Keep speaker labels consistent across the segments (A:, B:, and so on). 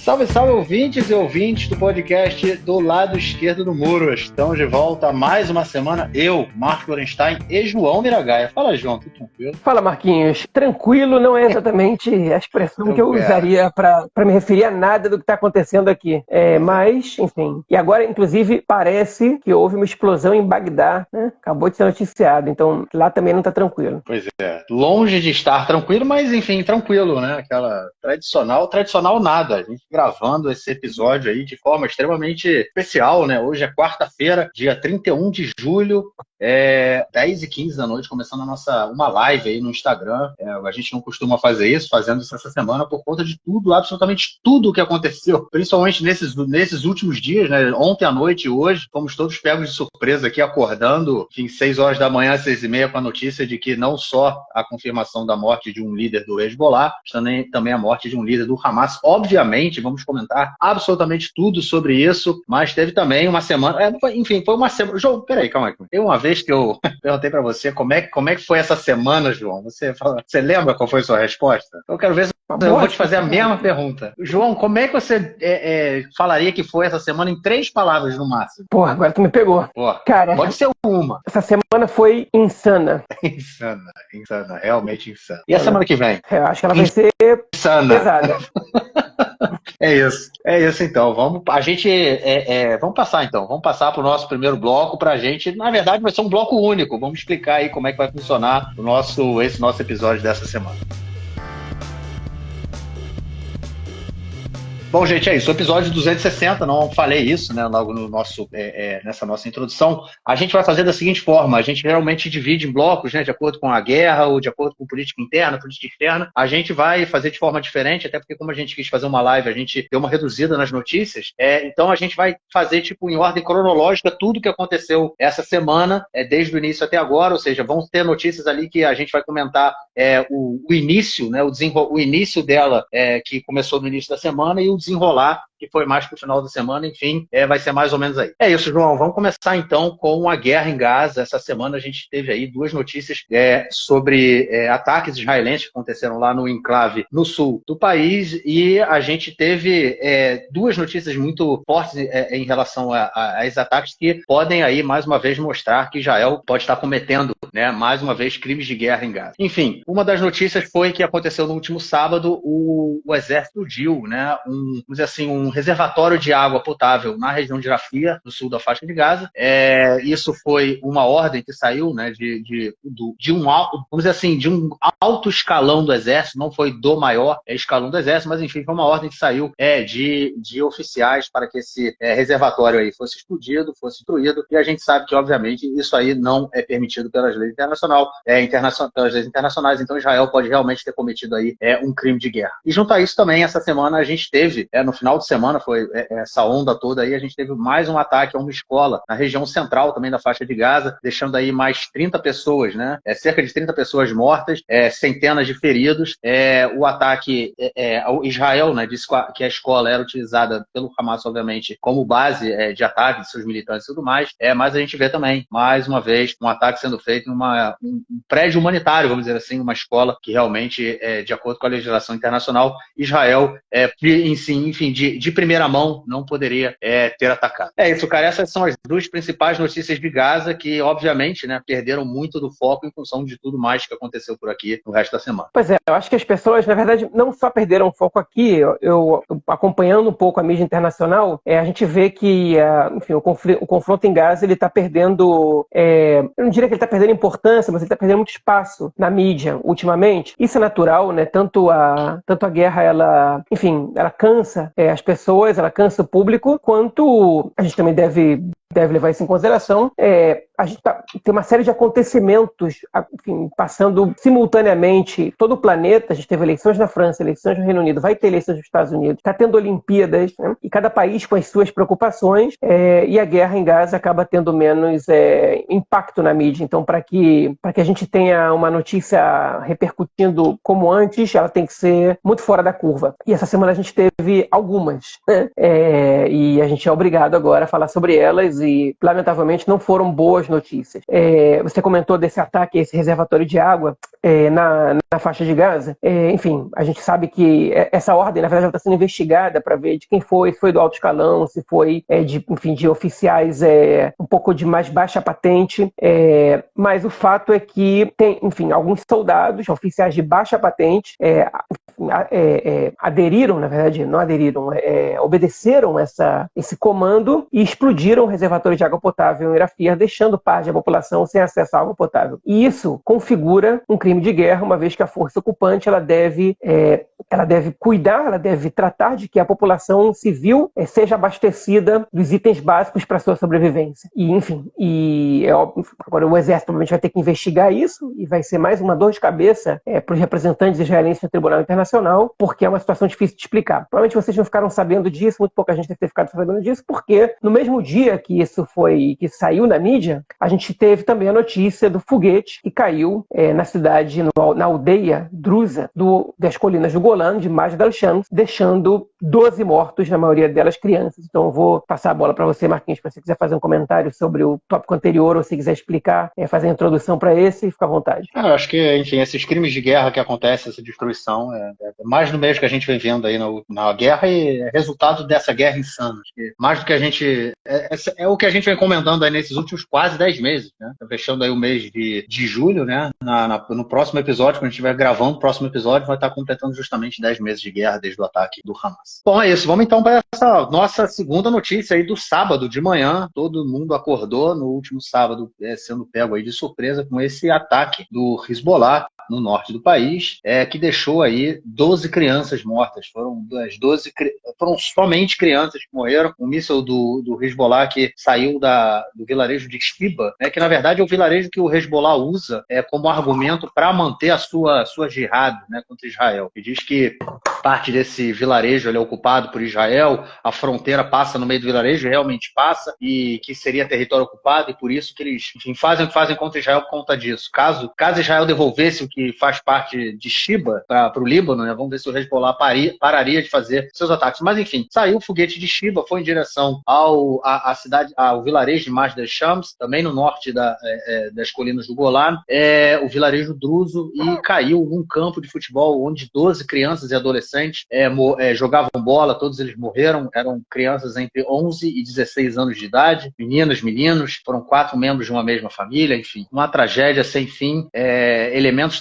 A: Salve, salve, ouvintes e ouvintes do podcast do lado esquerdo do muro. Estamos de volta a mais uma semana. Eu, Marco Lorenstein e João Miragaia. Fala, João, tudo tranquilo?
B: Fala, Marquinhos. Tranquilo não é exatamente a expressão que eu usaria para me referir a nada do que está acontecendo aqui. Mas, enfim. E agora, inclusive, parece que houve uma explosão em Bagdá, né? Acabou de ser noticiado. Então, lá também não está tranquilo.
A: Pois é. Longe de estar tranquilo, mas, enfim, tranquilo, né? Aquela tradicional nada. A gente gravando esse episódio aí de forma extremamente especial, né? Hoje é quarta-feira, dia 31 de julho, 10h15 da noite, começando uma live aí no Instagram. A gente não costuma fazer isso, fazendo isso essa semana por conta de tudo, absolutamente tudo o que aconteceu, principalmente nesses últimos dias, né? Ontem à noite e hoje, fomos todos pegos de surpresa aqui, acordando, enfim, 6 horas da manhã, 6h30, com a notícia de que não só a confirmação da morte de um líder do Hezbollah, mas também a morte de um líder do Hamas. Obviamente, vamos comentar absolutamente tudo sobre isso, mas teve também uma semana, enfim, foi uma semana. João, peraí, calma aí. Tem uma vez que eu perguntei pra você como é que foi essa semana, João. Você lembra qual foi a sua resposta? Eu quero ver se eu vou te fazer a mesma pergunta. João, como é que você falaria que foi essa semana em 3 palavras no máximo?
B: Porra, agora tu me pegou.
A: Porra,
B: cara,
A: pode ser uma.
B: Essa semana foi insana.
A: Insana, realmente insana. E a semana que vem?
B: Eu acho que ela vai ser
A: insana.
B: Pesada.
A: É isso então. Vamos passar então. Vamos passar para o nosso primeiro bloco pra gente. Na verdade, vai ser um bloco único. Vamos explicar aí como é que vai funcionar esse nosso episódio dessa semana. Bom, gente, é isso. O episódio 260, não falei isso, né, logo no nessa nossa introdução. A gente vai fazer da seguinte forma: a gente realmente divide em blocos, né, de acordo com a guerra ou de acordo com política interna, política externa. A gente vai fazer de forma diferente, até porque como a gente quis fazer uma live, a gente deu uma reduzida nas notícias. Então a gente vai fazer tipo em ordem cronológica tudo que aconteceu essa semana, desde o início até agora, ou seja, vão ter notícias ali que a gente vai comentar o início, né, o início dela, que começou no início da semana, e o desenrolar, que foi mais pro final da semana, enfim, vai ser mais ou menos aí. É isso, João, vamos começar então com a guerra em Gaza. Essa semana a gente teve aí 2 notícias sobre ataques israelenses que aconteceram lá no enclave no sul do país, e a gente teve 2 notícias muito fortes em relação a esses ataques que podem aí mais uma vez mostrar que Israel pode estar cometendo, né, mais uma vez crimes de guerra em Gaza. Enfim, uma das notícias foi que aconteceu no último sábado, o exército explodiu, né, vamos dizer assim, um reservatório de água potável na região de Rafia, no sul da faixa de Gaza. Isso foi uma ordem que saiu, né, de um alto, vamos dizer assim, de um alto escalão do exército, não foi do maior escalão do exército, mas enfim, foi uma ordem que saiu de oficiais para que esse reservatório aí fosse explodido, fosse destruído, e a gente sabe que, obviamente, isso aí não é permitido pelas leis pelas leis internacionais, então Israel pode realmente ter cometido aí um crime de guerra. E junto a isso também, essa semana a gente teve, no final de semana, foi essa onda toda aí, a gente teve mais um ataque a uma escola na região central também da faixa de Gaza, deixando aí mais 30 pessoas, né? Cerca de 30 pessoas mortas, centenas de feridos. O ataque, Israel, né, disse que a escola era utilizada pelo Hamas, obviamente, como base de ataque de seus militantes e tudo mais, mas a gente vê também, mais uma vez, um ataque sendo feito em um prédio humanitário, vamos dizer assim, uma escola que realmente, de acordo com a legislação internacional, Israel, enfim, de primeira mão, não poderia ter atacado. É isso, cara. Essas são as 2 principais notícias de Gaza que, obviamente, né, perderam muito do foco em função de tudo mais que aconteceu por aqui no resto da semana.
B: Pois é, eu acho que as pessoas, na verdade, não só perderam o foco aqui, eu acompanhando um pouco a mídia internacional, a gente vê que, enfim, o confronto em Gaza, ele está perdendo, eu não diria que ele está perdendo importância, mas ele está perdendo muito espaço na mídia ultimamente. Isso é natural, né? Tanto a guerra, ela cansa as pessoas, ela cansa o público, quanto a gente também deve levar isso em consideração. A gente tem uma série de acontecimentos, enfim, passando simultaneamente todo o planeta. A gente teve eleições na França, eleições no Reino Unido, vai ter eleições nos Estados Unidos, está tendo Olimpíadas, né? E cada país com as suas preocupações, e a guerra em Gaza acaba tendo menos impacto na mídia. Então, para que a gente tenha uma notícia repercutindo como antes, ela tem que ser muito fora da curva. E essa semana a gente teve algumas, né? E a gente é obrigado agora a falar sobre elas, e lamentavelmente não foram boas notícias. Você comentou desse ataque a esse reservatório de água na na faixa de Gaza. Enfim, a gente sabe que essa ordem, na verdade, está sendo investigada para ver de quem foi, se foi do alto escalão, se foi de oficiais um pouco de mais baixa patente, mas o fato é que tem, enfim, alguns soldados, oficiais de baixa patente, aderiram, na verdade, não aderiram, obedeceram esse comando e explodiram o reservatório de água potável em Rafah, deixando parte da população sem acesso à água potável. E isso configura um crime de guerra, uma vez que a força ocupante ela deve cuidar, ela deve tratar de que a população civil seja abastecida dos itens básicos para sua sobrevivência. E, enfim, agora o exército provavelmente vai ter que investigar isso e vai ser mais uma dor de cabeça para os representantes israelenses no Tribunal Internacional, porque é uma situação difícil de explicar. Provavelmente vocês não ficaram sabendo disso, muito pouca gente deve ter ficado sabendo disso, porque no mesmo dia que que saiu na mídia, a gente teve também a notícia do foguete que caiu na cidade, na aldeia drusa das colinas do Golã, de Majd al-Shams, deixando 12 mortos, na maioria delas crianças. Então eu vou passar a bola para você, Marquinhos, se você quiser fazer um comentário sobre o tópico anterior, ou se quiser explicar, fazer a introdução para esse, fica à vontade.
A: Eu acho que, enfim, esses crimes de guerra que acontecem, essa destruição, mais no meio que a gente vem vendo aí na guerra e é resultado dessa guerra insana. Mais do que a gente... É o que a gente vem comentando aí nesses últimos quase 10 meses, né? Tá fechando aí o mês de julho, né? No próximo episódio, quando a gente estiver gravando, o próximo episódio vai estar completando justamente 10 meses de guerra desde o ataque do Hamas. Bom, é isso. Vamos então para essa nossa segunda notícia aí do sábado de manhã. Todo mundo acordou no último sábado sendo pego aí de surpresa com esse ataque do Hezbollah no norte do país, que deixou aí 12 crianças mortas. Foram somente crianças que morreram. Um míssil do Hezbollah que saiu do vilarejo de Shtiba, que na verdade é o vilarejo que o Hezbollah usa como argumento para manter a sua jihad, contra Israel. E diz que parte desse vilarejo ele é ocupado por Israel, a fronteira passa no meio do vilarejo, realmente passa, e que seria território ocupado, e por isso que eles, enfim, fazem o que fazem contra Israel por conta disso. Caso Israel devolvesse o que faz parte de Shtiba para o Líbano, vamos ver se o Hezbollah pararia de fazer seus ataques. Mas, enfim, saiu o foguete de Shtiba, foi em direção ao vilarejo de Majd al-Shams, também no norte das colinas do Golã, o vilarejo druso, e caiu num campo de futebol onde 12 crianças e adolescentes jogavam bola, todos eles morreram, eram crianças entre 11 e 16 anos de idade, meninas, meninos, foram 4 membros de uma mesma família, enfim, uma tragédia sem fim, elementos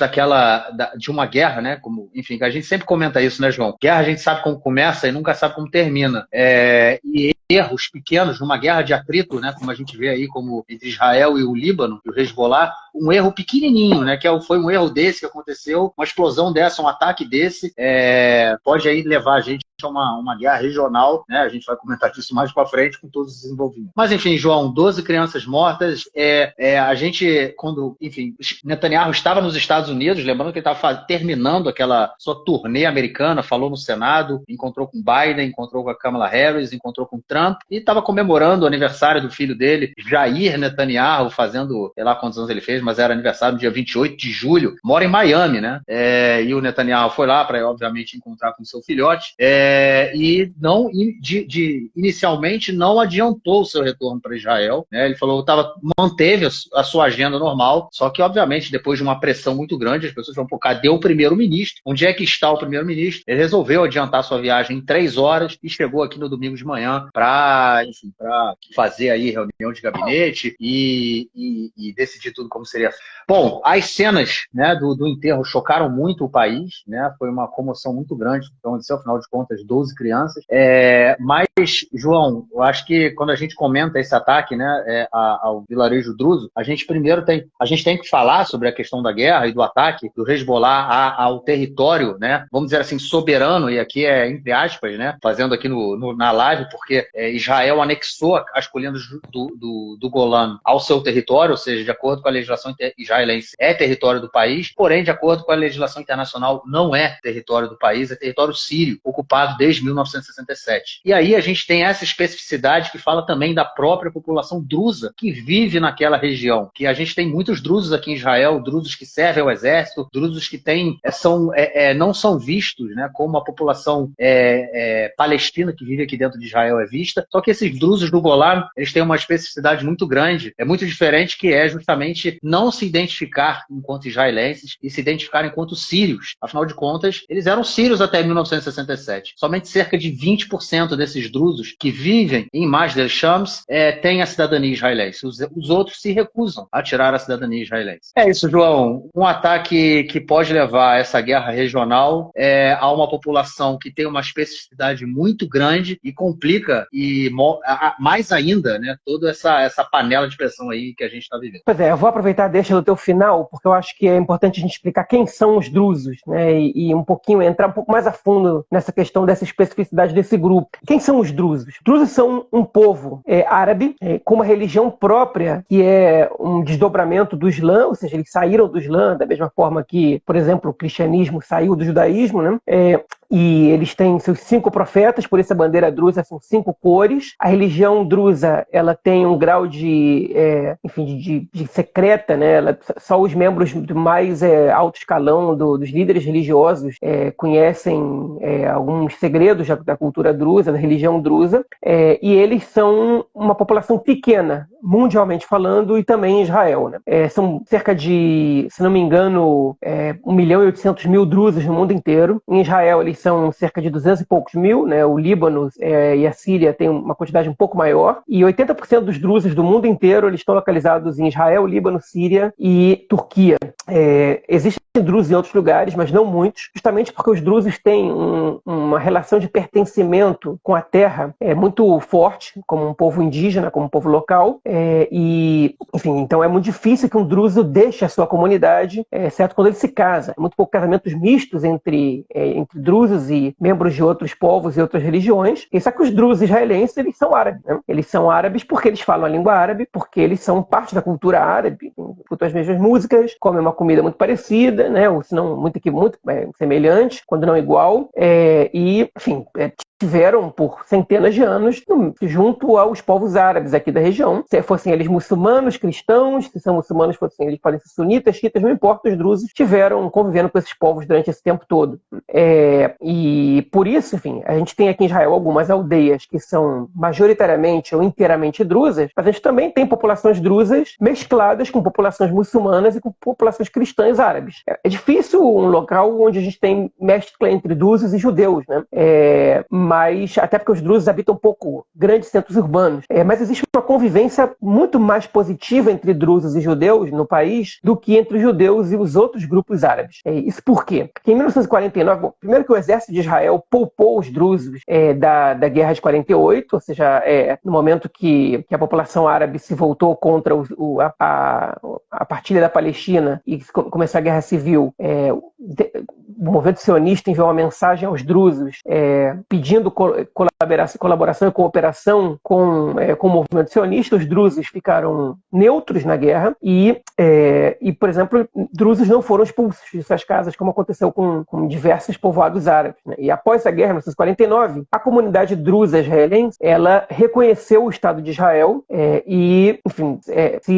A: de uma guerra, como, enfim, a gente sempre comenta isso, né, João? Guerra a gente sabe como começa e nunca sabe como termina, e erros pequenos numa guerra de atrito, como a gente vê aí, como entre Israel e o Líbano, e o Hezbollah, um erro pequenininho, que foi um erro desse que aconteceu, uma explosão dessa, um ataque desse, pode aí levar a gente a uma guerra regional, a gente vai comentar disso mais para frente com todos os envolvidos. Mas, enfim, João, 12 crianças mortas, a gente, quando, enfim, Netanyahu estava nos Estados Unidos, lembrando que ele estava terminando aquela sua turnê americana, falou no Senado, encontrou com Biden, encontrou com a Kamala Harris, encontrou com Trump, e estava comemorando o aniversário do filho dele, Jair Netanyahu, fazendo, sei lá quantos anos ele fez, mas era aniversário no dia 28 de julho, mora em Miami, e o Netanyahu foi lá para, obviamente, encontrar com seu filhote, e inicialmente não adiantou o seu retorno para Israel, ele falou que manteve a sua agenda normal, só que, obviamente, depois de uma pressão muito grande, as pessoas falaram, pô, cadê o primeiro-ministro? Onde é que está o primeiro-ministro? Ele resolveu adiantar sua viagem em 3 horas e chegou aqui no domingo de manhã para fazer aí reunião de gabinete e decidir tudo como seria. Bom, as cenas do enterro chocaram muito o país, foi uma comoção muito grande, então, afinal de contas, 12 crianças. Mas, João, eu acho que quando a gente comenta esse ataque ao vilarejo druso, a gente tem que falar sobre a questão da guerra e do ataque do Hezbollah ao território, vamos dizer assim, soberano, e aqui entre aspas, fazendo aqui na live, porque Israel anexou as colinas do Golã ao seu território, ou seja, de acordo com a legislação israelense, é território do país, porém, de acordo com a legislação internacional, não é território do país, é território sírio, ocupado desde 1967. E aí a gente tem essa especificidade que fala também da própria população drusa que vive naquela região, que a gente tem muitos drusos aqui em Israel, drusos que servem ao exército, drusos que não são vistos como a população palestina que vive aqui dentro de Israel é vista. sionista, só que esses drusos do Golã, eles têm uma especificidade muito grande, é muito diferente, que é justamente não se identificar enquanto israelenses e se identificar enquanto sírios. Afinal de contas, eles eram sírios até 1967. Somente cerca de 20% desses drusos que vivem em Masdar Shams têm a cidadania israelense. Os outros se recusam a tirar a cidadania israelense. É isso, João. Um ataque que pode levar essa guerra regional a uma população que tem uma especificidade muito grande e complica mais ainda, né, toda essa panela de pressão aí que a gente está vivendo.
B: Pois é, eu vou aproveitar a deixa do teu final, porque eu acho que é importante a gente explicar quem são os drusos, né, e um pouquinho entrar um pouco mais a fundo nessa questão dessa especificidade desse grupo. Quem são os drusos? Os drusos são um povo árabe com uma religião própria, que é um desdobramento do Islã, ou seja, eles saíram do Islã da mesma forma que, por exemplo, o cristianismo saiu do judaísmo, né? E eles têm seus 5 profetas, por isso a bandeira drusa são 5 cores. A religião drusa, ela tem um grau de secreta, né? Só os membros do mais alto escalão dos líderes religiosos conhecem alguns segredos da cultura drusa, da religião drusa, e eles são uma população pequena, mundialmente falando, e também em Israel, né? São cerca de, se não me engano, 1.800.000 drusos no mundo inteiro. Em Israel, eles são cerca de 200 e poucos mil, né? O Líbano e a Síria têm uma quantidade um pouco maior, e 80% dos drusos do mundo inteiro eles estão localizados em Israel, Líbano, Síria e Turquia. Existem drusos em outros lugares, mas não muitos, justamente porque os drusos têm uma relação de pertencimento com a terra muito forte, como um povo indígena, como um povo local, então é muito difícil que um druso deixe a sua comunidade, exceto quando ele se casa. Muito pouco casamentos mistos entre drusos e membros de outros povos e outras religiões. E só que os drusos israelenses, eles são árabes, né? Eles são árabes porque eles falam a língua árabe, porque eles são parte da cultura árabe, escutam as mesmas músicas, comem uma comida muito parecida, né? Ou se não, muito semelhante, quando não igual, tiveram por centenas de anos junto aos povos árabes aqui da região. Se fossem eles muçulmanos, cristãos, se são muçulmanos, eles podem ser sunitas, xiitas, não importa, os drusos tiveram convivendo com esses povos durante esse tempo todo. E por isso, a gente tem aqui em Israel algumas aldeias que são majoritariamente ou inteiramente drusas, mas a gente também tem populações drusas mescladas com populações muçulmanas e com populações cristãs árabes. É difícil um local onde a gente tem mescla entre drusos e judeus, né? Mas até porque os drusos habitam um pouco grandes centros urbanos. Mas existe uma convivência muito mais positiva entre drusos e judeus no país do que entre os judeus e os outros grupos árabes. Isso por quê? Porque em 1949, primeiro que o exército de Israel poupou os drusos da Guerra de 48, ou seja, no momento que a população árabe se voltou contra a partilha da Palestina e começou a Guerra Civil, o movimento sionista enviou uma mensagem aos drusos pedindo colaboração e cooperação com o movimento sionista. Os drusos ficaram neutros na guerra e, por exemplo, drusos não foram expulsos de suas casas, como aconteceu com diversos povoados árabes, né? E após a guerra, em 1949, a comunidade drusa israelense, ela reconheceu o Estado de Israel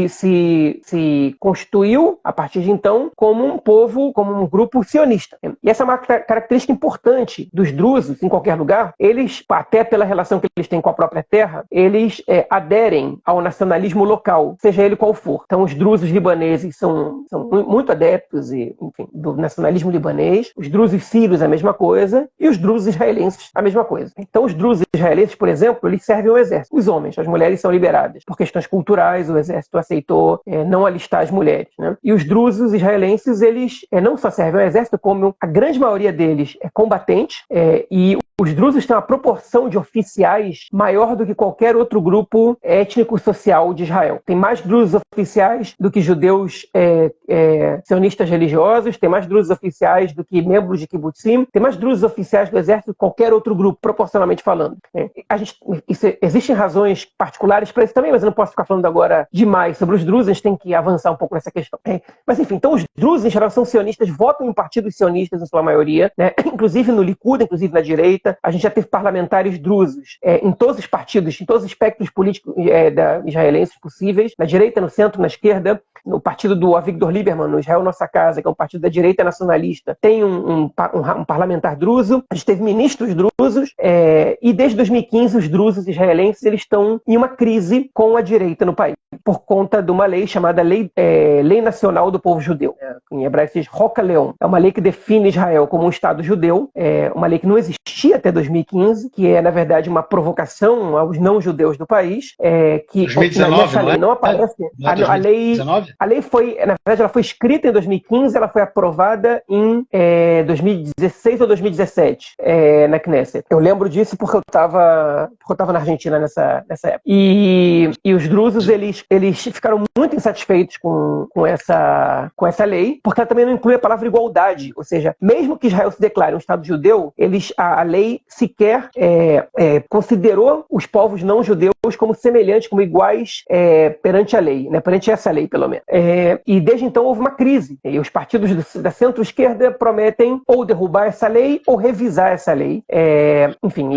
B: se constituiu, a partir de então, como um povo, como um grupo sionista. E essa é uma característica importante dos drusos, em qualquer lugar. Eles, até pela relação que eles têm com a própria terra, eles aderem ao nacionalismo local, seja ele qual for. Então, os drusos libaneses são muito adeptos do nacionalismo libanês, os drusos sírios a mesma coisa, e os drusos israelenses a mesma coisa. Então, os drusos israelenses, por exemplo, eles servem ao exército. Os homens, as mulheres são liberadas. Por questões culturais, o exército aceitou não alistar as mulheres, né? E os drusos israelenses, eles não só servem ao exército, como a grande maioria deles é combatente, e os drusos têm uma proporção de oficiais maior do que qualquer outro grupo étnico-social de Israel. Tem mais drusos oficiais do que judeus sionistas religiosos, tem mais drusos oficiais do que membros de kibbutzim, tem mais drusos oficiais do exército do que qualquer outro grupo, proporcionalmente falando. Existem razões particulares para isso também, mas eu não posso ficar falando agora demais sobre os drusos, a gente tem que avançar um pouco nessa questão. Mas enfim, então os drusos em geral são sionistas, votam em partidos sionistas em sua maioria, né? Inclusive no Likud, inclusive na direita. A gente já teve parlamentares drusos em todos os partidos, em todos os espectros políticos israelenses possíveis, na direita, no centro, na esquerda. No partido do Avigdor Lieberman, no Israel Nossa Casa, que é um partido da direita nacionalista, tem um parlamentar druso. A gente teve ministros drusos, e desde 2015 os drusos israelenses eles estão em uma crise com a direita no país, por conta de uma lei chamada Lei Nacional do Povo Judeu. Em hebraico se diz Roca Leon. É uma lei que define Israel como um Estado judeu, uma lei que não existia até 2015, que é, na verdade, uma provocação aos não-judeus do país, que
A: 2019,
B: nessa lei não aparece. A lei foi, na verdade, ela foi escrita em 2015, ela foi aprovada em 2016 ou 2017 na Knesset. Eu lembro disso porque eu estava na Argentina nessa época. E os drusos, eles ficaram muito insatisfeitos com essa lei, porque ela também não inclui a palavra igualdade, ou seja, mesmo que Israel se declare um Estado judeu, a lei sequer considerou os povos não judeus como semelhantes, como iguais perante a lei, né? Perante essa lei, pelo menos. E desde então houve uma crise, e os partidos da centro-esquerda prometem ou derrubar essa lei ou revisar essa lei. Enfim,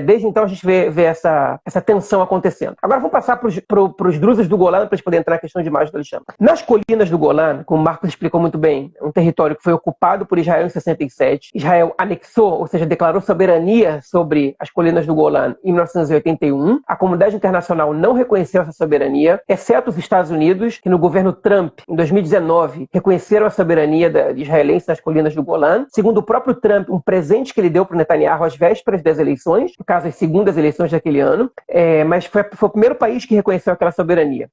B: desde então a gente vê essa tensão acontecendo. Agora vamos passar para os drusos do Golã, para a gente poder entrar na questão de Majda al-Sham. Nas colinas do Golã, como o Marcos explicou muito bem, um território que foi ocupado por Israel em 67. Israel anexou, ou seja, declarou soberania sobre as colinas do Golã em 1981. A comunidade internacional não reconheceu essa soberania, exceto os Estados Unidos, que no governo Trump, em 2019, reconheceram a soberania israelense nas colinas do Golã. Segundo o próprio Trump, um presente que ele deu para o Netanyahu às vésperas das eleições, no caso, as segundas eleições daquele ano, mas foi o primeiro país que reconheceu aquela soberania.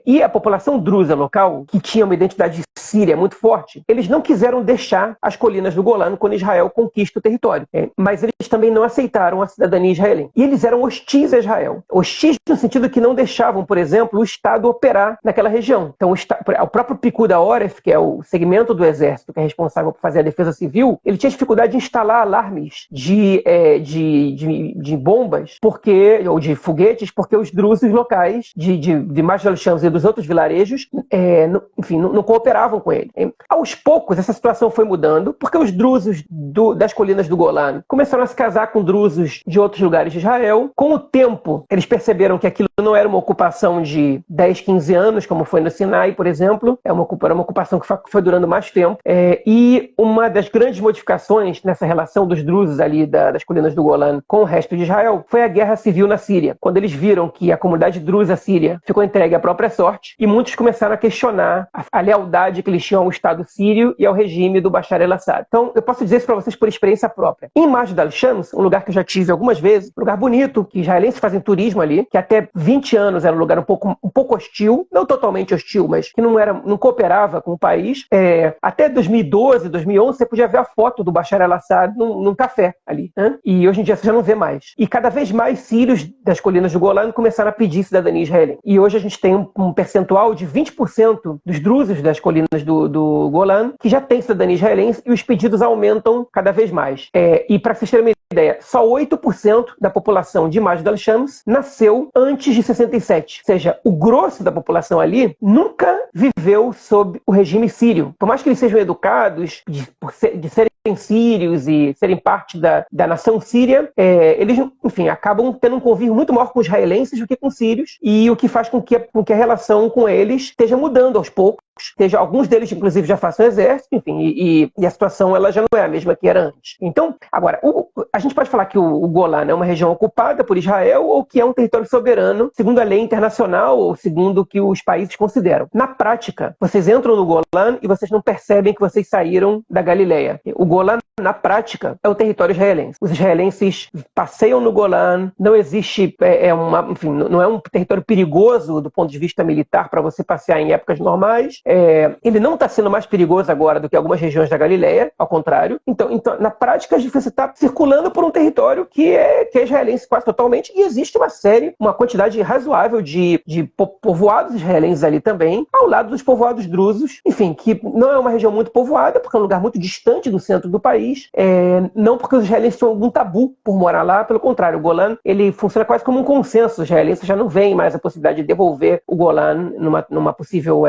B: E a população drusa local, que tinha uma identidade síria muito forte, eles não quiseram deixar as colinas do Golã quando Israel conquista o território. Mas eles também não aceitaram a cidadania israelense. E eles eram hostis a Israel. Hostis no sentido que não deixavam, por exemplo, o Estado operar naquela região. Então, o próprio Picud Oref, que é o segmento do exército que é responsável por fazer a defesa civil, ele tinha dificuldade de instalar alarmes de bombas, ou de foguetes, porque os drusos locais de Majda al-Sham e dos outros vilarejos, não cooperavam com ele. Aos poucos, essa situação foi mudando, porque os drusos das colinas do Golã começaram a se casar com drusos de outros lugares de Israel. Com o tempo, eles perceberam que aquilo não era uma ocupação de 10, 15 anos, como foi no Sinai, por exemplo. Era uma ocupação que foi durando mais tempo. E uma das grandes modificações nessa relação dos drusos ali das colinas do Golã com o resto de Israel foi a guerra civil na Síria, quando eles viram que a comunidade drusa síria ficou entregue à própria sorte, e muitos começaram a questionar a lealdade que eles tinham ao Estado sírio e ao regime do Bashar al-Assad. Então, eu posso dizer isso para vocês por experiência própria. Em Majda al-Shams, um lugar que eu já tive algumas vezes, um lugar bonito, que israelenses fazem turismo ali, que até 20 anos era um lugar um pouco hostil, não totalmente hostil, mas que não cooperava com o país. Até 2012, 2011, você podia ver a foto do Bashar al-Assad num café ali, né? E hoje em dia você já não vê mais. E cada vez mais sírios das colinas do Golã começaram a pedir cidadania israelense. E hoje a gente tem um percentual de 20% dos drusos das colinas do Golã que já tem cidadania israelense, e os pedidos aumentam cada vez mais. E para vocês terem uma ideia, só 8% da população de Majda al-Shams nasceu antes de 67. Ou seja, o grosso da população ali nunca viveu sob o regime sírio. Por mais que eles sejam educados de serem sírios e serem parte da nação síria, eles, enfim, acabam tendo um convívio muito maior com os israelenses do que com os sírios, e o que faz com que a relação com eles esteja mudando aos poucos. Alguns deles, inclusive, já façam exército, enfim, e a situação ela já não é a mesma que era antes. Então, agora, a gente pode falar que o Golã é uma região ocupada por Israel ou que é um território soberano, segundo a lei internacional ou segundo o que os países consideram. Na prática, vocês entram no Golã e vocês não percebem que vocês saíram da Galileia. O Golã, na prática, é o território israelense. Os israelenses passeiam no Golã, não existe, não é um território perigoso do ponto de vista militar para você passear em épocas normais. Ele não está sendo mais perigoso agora do que algumas regiões da Galileia, ao contrário. Então na prática, você está circulando por um território que é israelense quase totalmente, e existe uma quantidade razoável de povoados israelenses ali também, ao lado dos povoados drusos, enfim, que não é uma região muito povoada, porque é um lugar muito distante do centro do país, não porque os israelenses tinham algum tabu por morar lá, pelo contrário, o Golã, ele funciona quase como um consenso. Os israelenses já não veem mais a possibilidade de devolver o Golã numa possível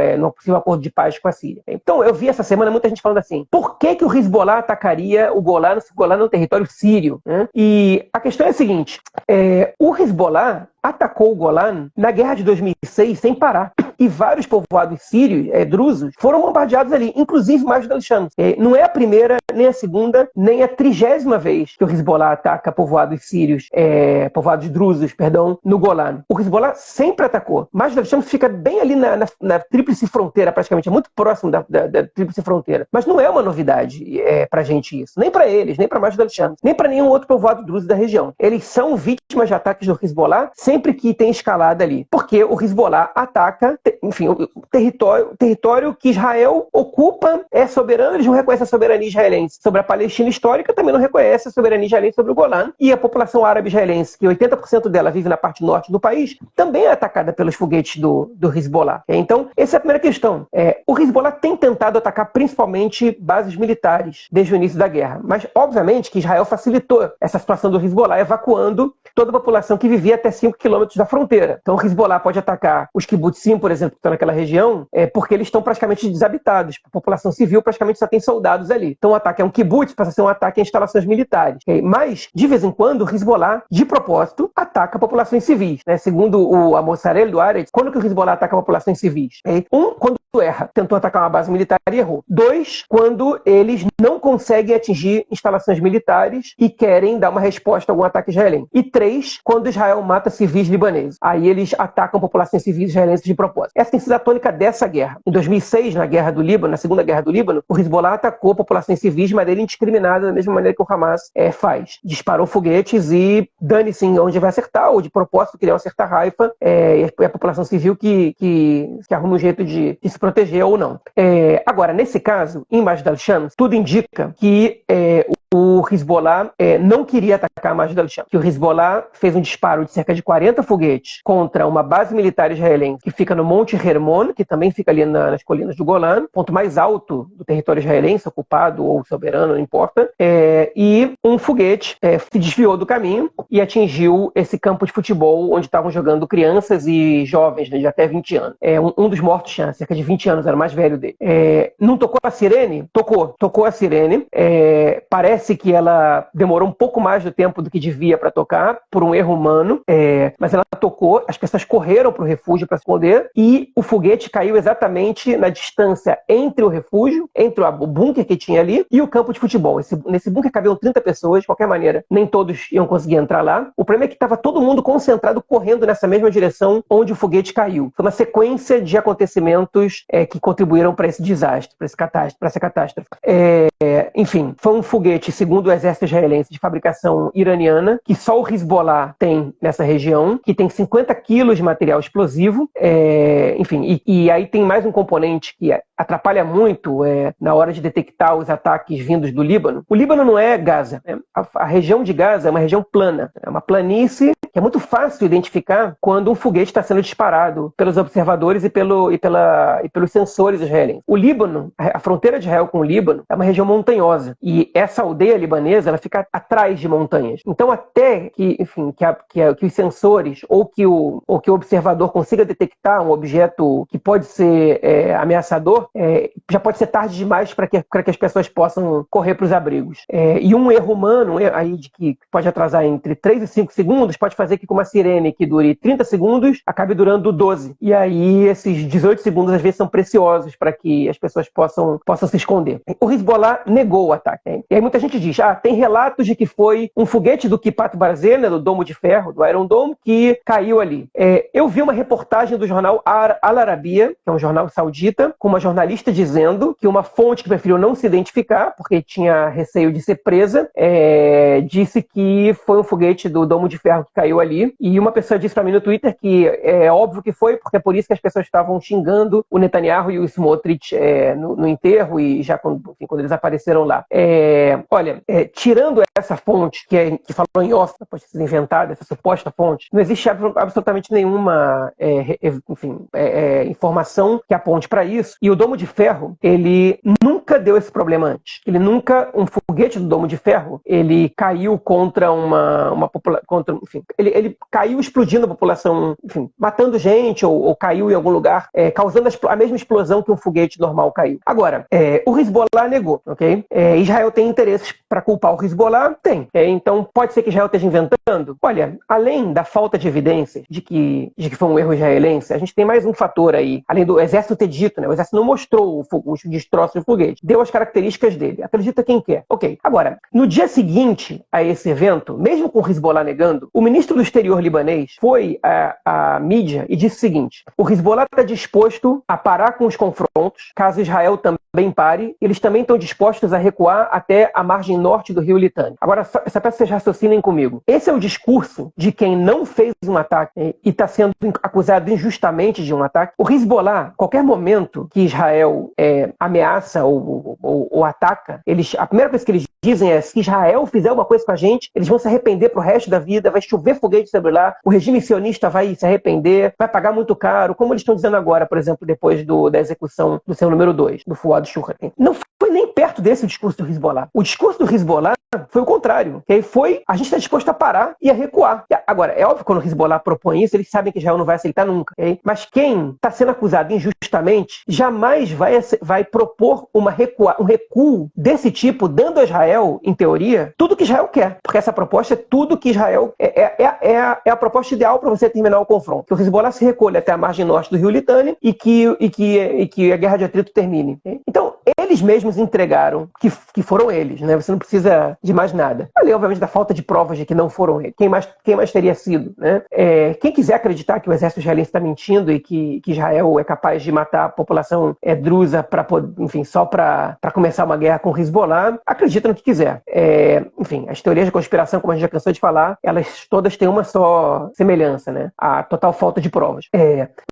B: acordo de paz com a Síria. Então, eu vi essa semana muita gente falando assim, por que o Hezbollah atacaria o Golã, se o Golã é um território sírio? Né? E a questão é a seguinte, o Hezbollah atacou o Golã na guerra de 2006 sem parar. E vários povoados sírios, drusos, foram bombardeados ali, inclusive Majid al-Shams. Não é a primeira, nem a segunda, nem a 30ª vez que o Hezbollah ataca povoados sírios, povoados drusos, perdão, no Golã. O Hezbollah sempre atacou. Majid al-Shams fica bem ali na tríplice fronteira, praticamente, é muito próximo da tríplice fronteira. Mas não é uma novidade pra gente isso. Nem pra eles, nem pra Majid al-Shams, nem pra nenhum outro povoado druso da região. Eles são vítimas de ataques do Hezbollah sempre que tem escalada ali. Porque o Hezbollah ataca, enfim, o território que Israel ocupa é soberano, eles não reconhecem a soberania israelense sobre a Palestina histórica, também não reconhece a soberania israelense sobre o Golã. E a população árabe israelense, que 80% dela vive na parte norte do país, também é atacada pelos foguetes do Hezbollah. Então, essa é a primeira questão. O Hezbollah tem tentado atacar principalmente bases militares desde o início da guerra. Mas, obviamente, que Israel facilitou essa situação do Hezbollah, evacuando toda a população que vivia até 5 quilômetros da fronteira. Então, o Hezbollah pode atacar os kibbutzim, por exemplo, que estão naquela região, porque eles estão praticamente desabitados. A população civil praticamente só tem soldados ali. Então, o ataque é um kibbutz, passa a ser um ataque a instalações militares. Mas, de vez em quando, o Hezbollah, de propósito, ataca populações civis. Segundo o Amos Harel do Haaretz, quando que o Hezbollah ataca populações civis? Quando erra, tentou atacar uma base militar e errou. 2, quando eles não conseguem atingir instalações militares e querem dar uma resposta a algum ataque israelense. E 3, quando Israel mata civis libaneses. Aí eles atacam populações civis israelenses de propósito. Essa tem sido a tônica dessa guerra. Em 2006, na guerra do Líbano, na segunda guerra do Líbano, o Hezbollah atacou populações civis de maneira indiscriminada, da mesma maneira que o Hamas faz. Disparou foguetes e dane-se onde vai acertar, ou de propósito queriam acertar Haifa, e a população civil que arruma um jeito de se proteger ou não. Agora, nesse caso, em Majid al-Shams, tudo indica que o Hezbollah não queria atacar Majid al-Shams. Que o Hezbollah fez um disparo de cerca de 40 foguetes contra uma base militar israelense que fica no Monte Hermon, que também fica ali nas colinas do Golã, ponto mais alto do território israelense, ocupado ou soberano, não importa. E um foguete se desviou do caminho e atingiu esse campo de futebol onde estavam jogando crianças e jovens, de até 20 anos. Um dos mortos tinha cerca de 20 anos, era o mais velho dele. Não tocou a sirene? Tocou a sirene. Parece que ela demorou um pouco mais do tempo do que devia para tocar, por um erro humano, mas ela tocou, as pessoas correram para o refúgio para se esconder e o foguete caiu exatamente na distância entre o refúgio, entre o bunker que tinha ali e o campo de futebol. Nesse bunker cabiam 30 pessoas, de qualquer maneira, nem todos iam conseguir entrar lá. O problema é que estava todo mundo concentrado correndo nessa mesma direção onde o foguete caiu. Foi uma sequência de acontecimentos que contribuíram para esse desastre, para essa catástrofe. Enfim, foi um foguete, segundo o exército israelense, de fabricação iraniana, que só o Hezbollah tem nessa região, que tem 50 quilos de material explosivo. Enfim, e aí tem mais um componente que atrapalha muito na hora de detectar os ataques vindos do Líbano. O Líbano não é Gaza. A região de Gaza é uma região plana. É uma planície que é muito fácil identificar quando um foguete está sendo disparado pelos observadores e pelos sensores israelenses. O Líbano, a fronteira de Israel com o Líbano, é uma região montanhosa. E essa aldeia libanesa, ela fica atrás de montanhas. Então, até que, enfim, que os sensores ou que o observador consiga detectar um objeto que pode ser ameaçador, já pode ser tarde demais para que as pessoas possam correr para os abrigos. E um erro humano, aí de que pode atrasar entre 3 e 5 segundos, pode fazer que com uma sirene que dure 30 segundos, acabe durando 12. E aí esses 18 segundos às vezes são preciosos para que as pessoas possam se esconder. O Hezbollah negou o ataque. E aí muita gente diz, tem relatos de que foi um foguete do Kippat Barzel, do Domo de Ferro, do Iron Dome, que caiu ali. Eu vi uma reportagem do jornal Al Arabiya, que é um jornal saudita, com uma jornalista dizendo que uma fonte que preferiu não se identificar, porque tinha receio de ser presa, disse que foi um foguete do Domo de Ferro que caiu ali. E uma pessoa disse para mim no Twitter que é óbvio que foi, porque é por isso que as pessoas estavam xingando o Netanyahu e o Smotrich no enterro e já quando eles apareceram lá. Olha, tirando essa fonte que falou em off, pode ter sido inventada, essa suposta fonte, não existe absolutamente nenhuma informação que aponte para isso. E o Domo de Ferro, ele nunca deu esse problema antes. Um foguete do Domo de Ferro, ele caiu contra uma população, enfim, ele caiu explodindo a população, enfim, matando gente, ou caiu em algum lugar, causando a mesma explosão que um foguete normal caiu. Agora, o Hezbollah negou, ok? Israel tem interesses para culpar o Hezbollah? Tem. Então, pode ser que Israel esteja inventando? Olha, além da falta de evidências de que foi um erro israelense, a gente tem mais um fator aí, além do exército ter dito, né? O exército não mostrou os destroços do foguete, deu as características dele. Acredita quem quer. Ok. Agora, no dia seguinte a esse evento, mesmo com o Hezbollah negando, o ministro do exterior libanês foi à mídia e disse o seguinte: o Hezbollah está disposto a parar com os confrontos, caso Israel também pare, eles também estão dispostos a recuar até a margem norte do rio Litani. Agora, só peço que vocês raciocinem comigo. Esse é o discurso de quem não fez um ataque e está sendo acusado injustamente de um ataque. O Hezbollah, qualquer momento que Israel ameaça ou ataca, a primeira coisa que eles dizem é: se Israel fizer uma coisa com a gente, eles vão se arrepender pro resto da vida, vai chover foguete sobre lá, o regime sionista vai se arrepender, vai pagar muito caro, como eles estão dizendo agora, por exemplo, depois da execução do seu número 2, do Fuad Shukran. Não foi nem perto desse o discurso do Hezbollah. O discurso do Hezbollah foi o contrário. Que foi: a gente está disposto a parar e a recuar. Agora, é óbvio que quando o Hezbollah propõe isso, eles sabem que Israel não vai aceitar nunca. Okay? Mas quem está sendo acusado injustamente jamais vai propor um recuo desse tipo, dando a Israel, em teoria, tudo que Israel quer. Porque essa proposta é tudo que Israel... É a proposta ideal para você terminar o confronto. Que o Hezbollah se recolha até a margem norte do rio Litani e que a guerra de atrito termine. Okay? Então, eles mesmos entregaram que foram eles, né? Você não precisa de mais nada. Além, obviamente, da falta de provas de que não foram eles. Quem mais teria sido, né? Quem quiser acreditar que o exército israelense está mentindo e que Israel é capaz de matar a população drusa enfim, só para começar uma guerra com o Hezbollah, acredita no que quiser. Enfim, as teorias de conspiração, como a gente já cansou de falar, elas todas têm uma só semelhança, né? A total falta de provas.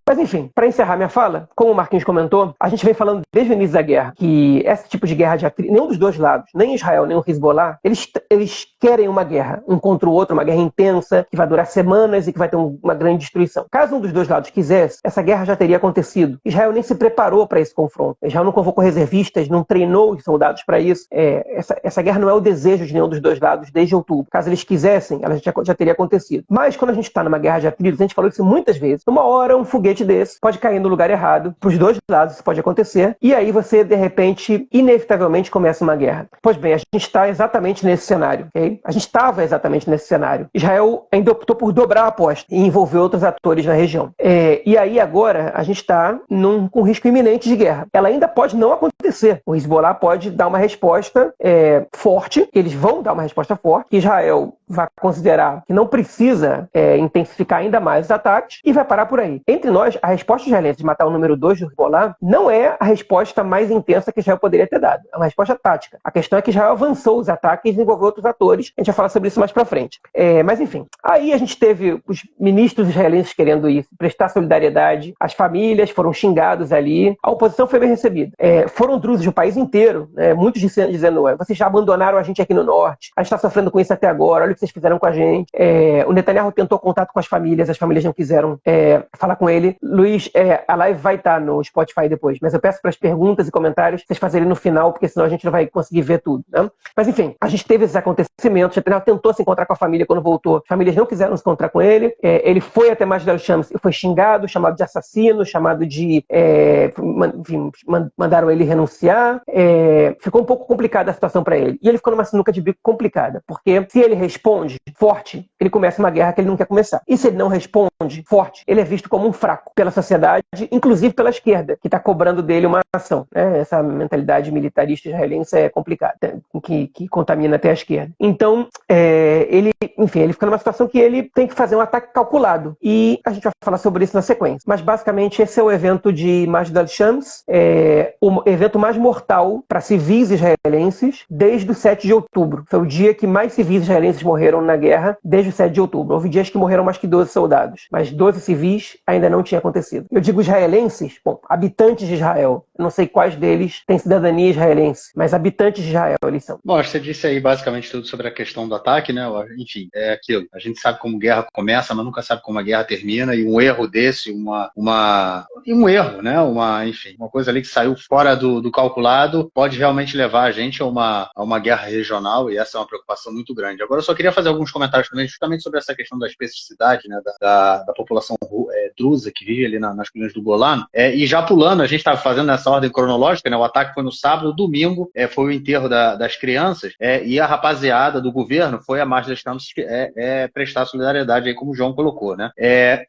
B: Mas, enfim, para encerrar minha fala, como o Marquinhos comentou, a gente vem falando desde o início da guerra que esse tipo de guerra de atrito, nenhum dos dois lados, nem Israel nem o Hezbollah, eles querem uma guerra, um contra o outro, uma guerra intensa, que vai durar semanas e que vai ter uma grande destruição. Caso um dos dois lados quisesse, essa guerra já teria acontecido. Israel nem se preparou para esse confronto. Israel não convocou reservistas, não treinou os soldados para isso. Essa guerra não é o desejo de nenhum dos dois lados desde outubro. Caso eles quisessem, ela já teria acontecido. Mas quando a gente está numa guerra de atritos, a gente falou isso muitas vezes, numa hora um foguete desse pode cair no lugar errado, para os dois lados isso pode acontecer, e aí você, de repente, inevitavelmente começa uma guerra. Pois bem, a gente está exatamente nesse cenário, ok? A gente estava exatamente nesse cenário. Israel ainda optou por dobrar a aposta e envolver outros atores na região. E aí agora a gente está com risco iminente de guerra. Ela ainda pode não acontecer. O Hezbollah pode dar uma resposta forte, eles vão dar uma resposta forte, que Israel vai considerar que não precisa intensificar ainda mais os ataques e vai parar por aí. Entre nós, a resposta israelense de matar o número 2 do Hezbollah não é a resposta mais intensa que Israel poderia ter dado. É uma resposta tática. A questão é que Israel avançou os ataques e envolveu outros atores. A gente vai falar sobre isso mais pra frente. Mas enfim, aí a gente teve os ministros israelenses querendo isso, prestar solidariedade. As famílias foram xingados ali. A oposição foi bem recebida. Foram drusos do país inteiro, né? Muitos dizendo: vocês já abandonaram a gente aqui no norte. A gente está sofrendo com isso até agora. Olha o que vocês fizeram com a gente. O Netanyahu tentou contato com as famílias não quiseram falar com ele. Luiz, a live vai estar no Spotify depois, mas eu peço para as perguntas e comentários vocês fazerem no final, porque senão a gente não vai conseguir ver tudo, né? Mas enfim, a gente teve esses acontecimentos. O Netanyahu tentou se encontrar com a família quando voltou. As famílias não quiseram se encontrar com ele. Ele foi até Majid al-Shams e foi xingado, chamado de assassino, chamado de... enfim, mandaram ele renunciar. Ficou um pouco complicada a situação para ele. E ele ficou numa sinuca de bico complicada, porque se ele responde forte, ele começa uma guerra que ele não quer começar. E se ele não responde forte, ele é visto como um fraco pela sociedade, inclusive pela esquerda, que está cobrando dele uma ação, né? Essa mentalidade militarista israelense é complicada, que contamina até a esquerda. Então, ele fica numa situação que ele tem que fazer um ataque calculado. E a gente vai falar sobre isso na sequência. Mas, basicamente, esse é o evento de Majid al-Shams, o evento mais mortal para civis israelenses desde o 7 de outubro. Foi o dia que mais civis israelenses morreram na guerra desde o 7 de outubro. Houve dias que morreram mais que 12 soldados, mas 12 civis ainda não tinha acontecido. Eu digo israelenses, habitantes de Israel, Eu não sei quais deles têm cidadania israelense, mas habitantes de Israel eles são.
A: Bom, você disse aí basicamente tudo sobre a questão do ataque, né? Enfim, é aquilo. A gente sabe como guerra começa, mas nunca sabe como a guerra termina, e um erro desse, um erro, né? Enfim, uma coisa ali que saiu fora do calculado pode realmente levar a gente a uma guerra regional, e essa é uma preocupação muito grande. Agora, eu só queria fazer alguns comentários também, justamente sobre essa questão da especificidade, né? Da população drusa que vive ali nas colinas do Golano. E já pulando, a gente estava fazendo nessa ordem cronológica, né? O ataque foi no sábado, domingo foi o enterro das crianças, e a rapaziada do governo foi à Marcha das Campos prestar solidariedade, aí, como o João colocou, né?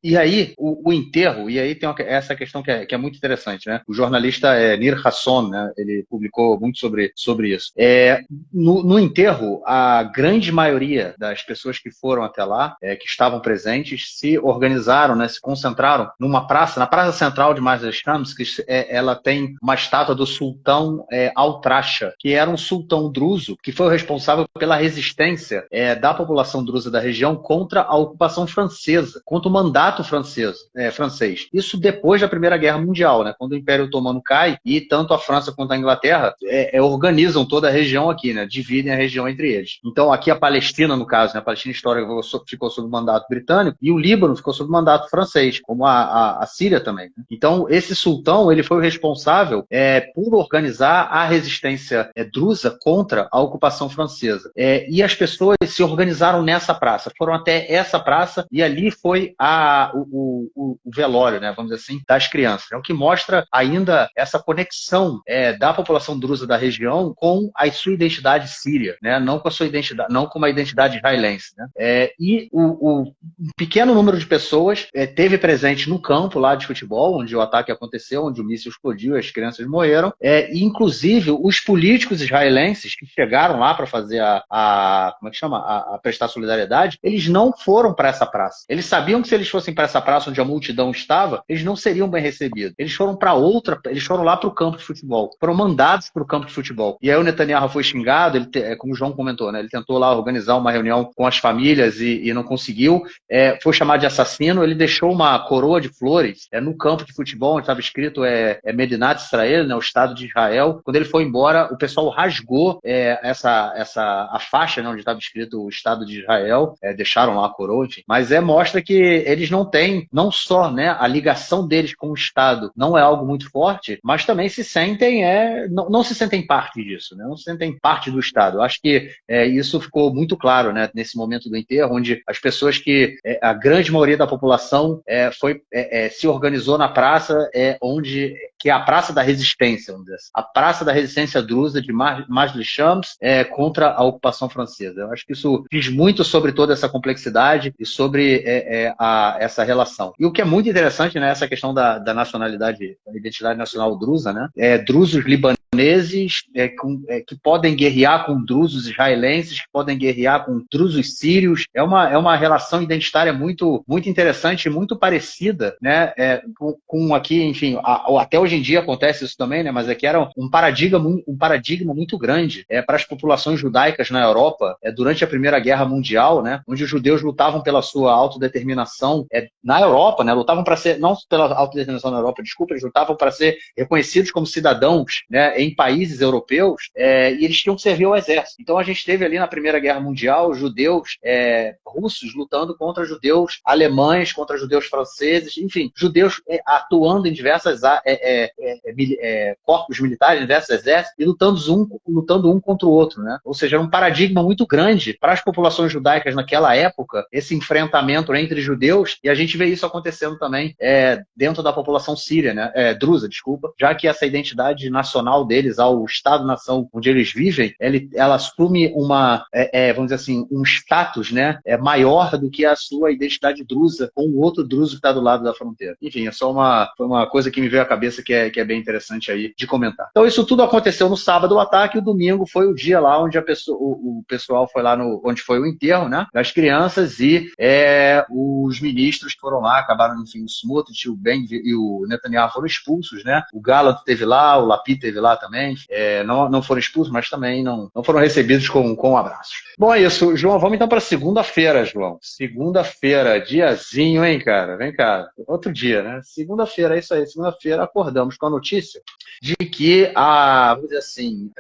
A: E aí, o enterro, e aí tem essa questão que é muito interessante, né? O jornalista Nir Hasson, né? Ele publicou muito sobre isso. No enterro, a grande maioria das pessoas que foram até lá, que estavam presentes, se organizaram, né? Se concentraram numa praça, na praça central de Marcha das Campos, que ela tem uma estátua do sultão Al-Trasha, que era um sultão druso que foi o responsável pela resistência da população drusa da região contra a ocupação francesa, contra o mandato francês. Isso depois da Primeira Guerra Mundial, né, quando o Império Otomano cai e tanto a França quanto a Inglaterra organizam toda a região aqui, né, dividem a região entre eles. Então aqui a Palestina, no caso, né, a Palestina histórica ficou sob o mandato britânico e o Líbano ficou sob o mandato francês, como a Síria também. Né? Então esse sultão ele foi o responsável por organizar a resistência drusa contra a ocupação francesa. E as pessoas se organizaram nessa praça, foram até essa praça e ali foi o velório, né, vamos dizer assim, das crianças. É o que mostra ainda essa conexão da população drusa da região com a sua identidade síria, né, não com a sua identidade, não com uma identidade israelense. Né? E um pequeno número de pessoas teve presente no campo lá de futebol, onde o ataque aconteceu, onde o míssil explodiu, as crianças morreram, e inclusive os políticos israelenses que chegaram lá para fazer a prestar solidariedade, eles não foram para essa praça. Eles sabiam que se eles fossem para essa praça onde a multidão estava, eles não seriam bem recebidos. Eles foram lá para o campo de futebol. Foram mandados para o campo de futebol. E aí o Netanyahu foi xingado, como o João comentou, né? Ele tentou lá organizar uma reunião com as famílias e não conseguiu. Foi chamado de assassino, ele deixou uma coroa de flores no campo de futebol, onde estava escrito Medinat Israel, né? O Estado de Israel. Quando ele foi embora, o pessoal rasgou a faixa, né, onde estava escrito o Estado de Israel, deixaram lá a coroa, enfim. Mas mostra que eles não têm, não só, né, a ligação deles com o Estado não é algo muito forte, mas também se sentem, não se sentem parte disso, né, não se sentem parte do Estado. Eu acho que isso ficou muito claro, né, nesse momento do enterro, onde as pessoas a grande maioria da população se organizou na praça, que é a Praça da Resistência, vamos dizer assim. A Praça da Resistência Drusa de Majlis Shams contra a ocupação francesa. Eu acho que isso diz muito sobre toda essa complexidade e sobre essa relação. E o que é muito interessante, né, essa questão da nacionalidade, da identidade nacional drusa, né, drusos libaneses que podem guerrear com drusos israelenses, que podem guerrear com drusos sírios. É uma relação identitária muito, muito interessante, muito parecida, né, com aqui, enfim, até hoje em dia acontece isso também, né, mas aqui era um paradigma muito grande para as populações judaicas na Europa durante a Primeira Guerra Mundial, né, onde os judeus lutavam pela sua autodeterminação na Europa, né, lutavam para ser, não pela autodeterminação na Europa, desculpa, eles lutavam para ser reconhecidos como cidadãos, né, em países europeus, e eles tinham que servir ao exército. Então a gente teve ali na Primeira Guerra Mundial judeus russos lutando contra judeus alemães, contra judeus franceses, enfim, judeus atuando em diversas corpos militares, diversos exércitos, e lutando um contra o outro, né? Ou seja, era um paradigma muito grande para as populações judaicas naquela época, esse enfrentamento entre judeus, e a gente vê isso acontecendo também dentro da população síria, né? Drusa, desculpa, já que essa identidade nacional deles, ao Estado-nação onde eles vivem, ela assume vamos dizer assim, um status, né, maior do que a sua identidade drusa com o outro druso que está do lado da fronteira. Enfim, foi uma coisa que me veio à cabeça que é bem interessante aí de comentar. Então isso tudo aconteceu no sábado, o ataque, e o domingo foi o dia lá onde o pessoal foi lá onde foi o enterro, né, das crianças, e os ministros que foram lá, acabaram, enfim, o Smotrich, o Ben e o Netanyahu foram expulsos, né, o Gallant esteve lá, o Lapid esteve lá também, não foram expulsos, mas também não foram recebidos com abraços. Bom, é isso, João, vamos então para segunda-feira, João. Segunda-feira, diazinho, hein, cara? Vem cá, outro dia, né? Segunda-feira, é isso aí, segunda-feira acordamos. acordamos com a notícia de que vamos dizer assim,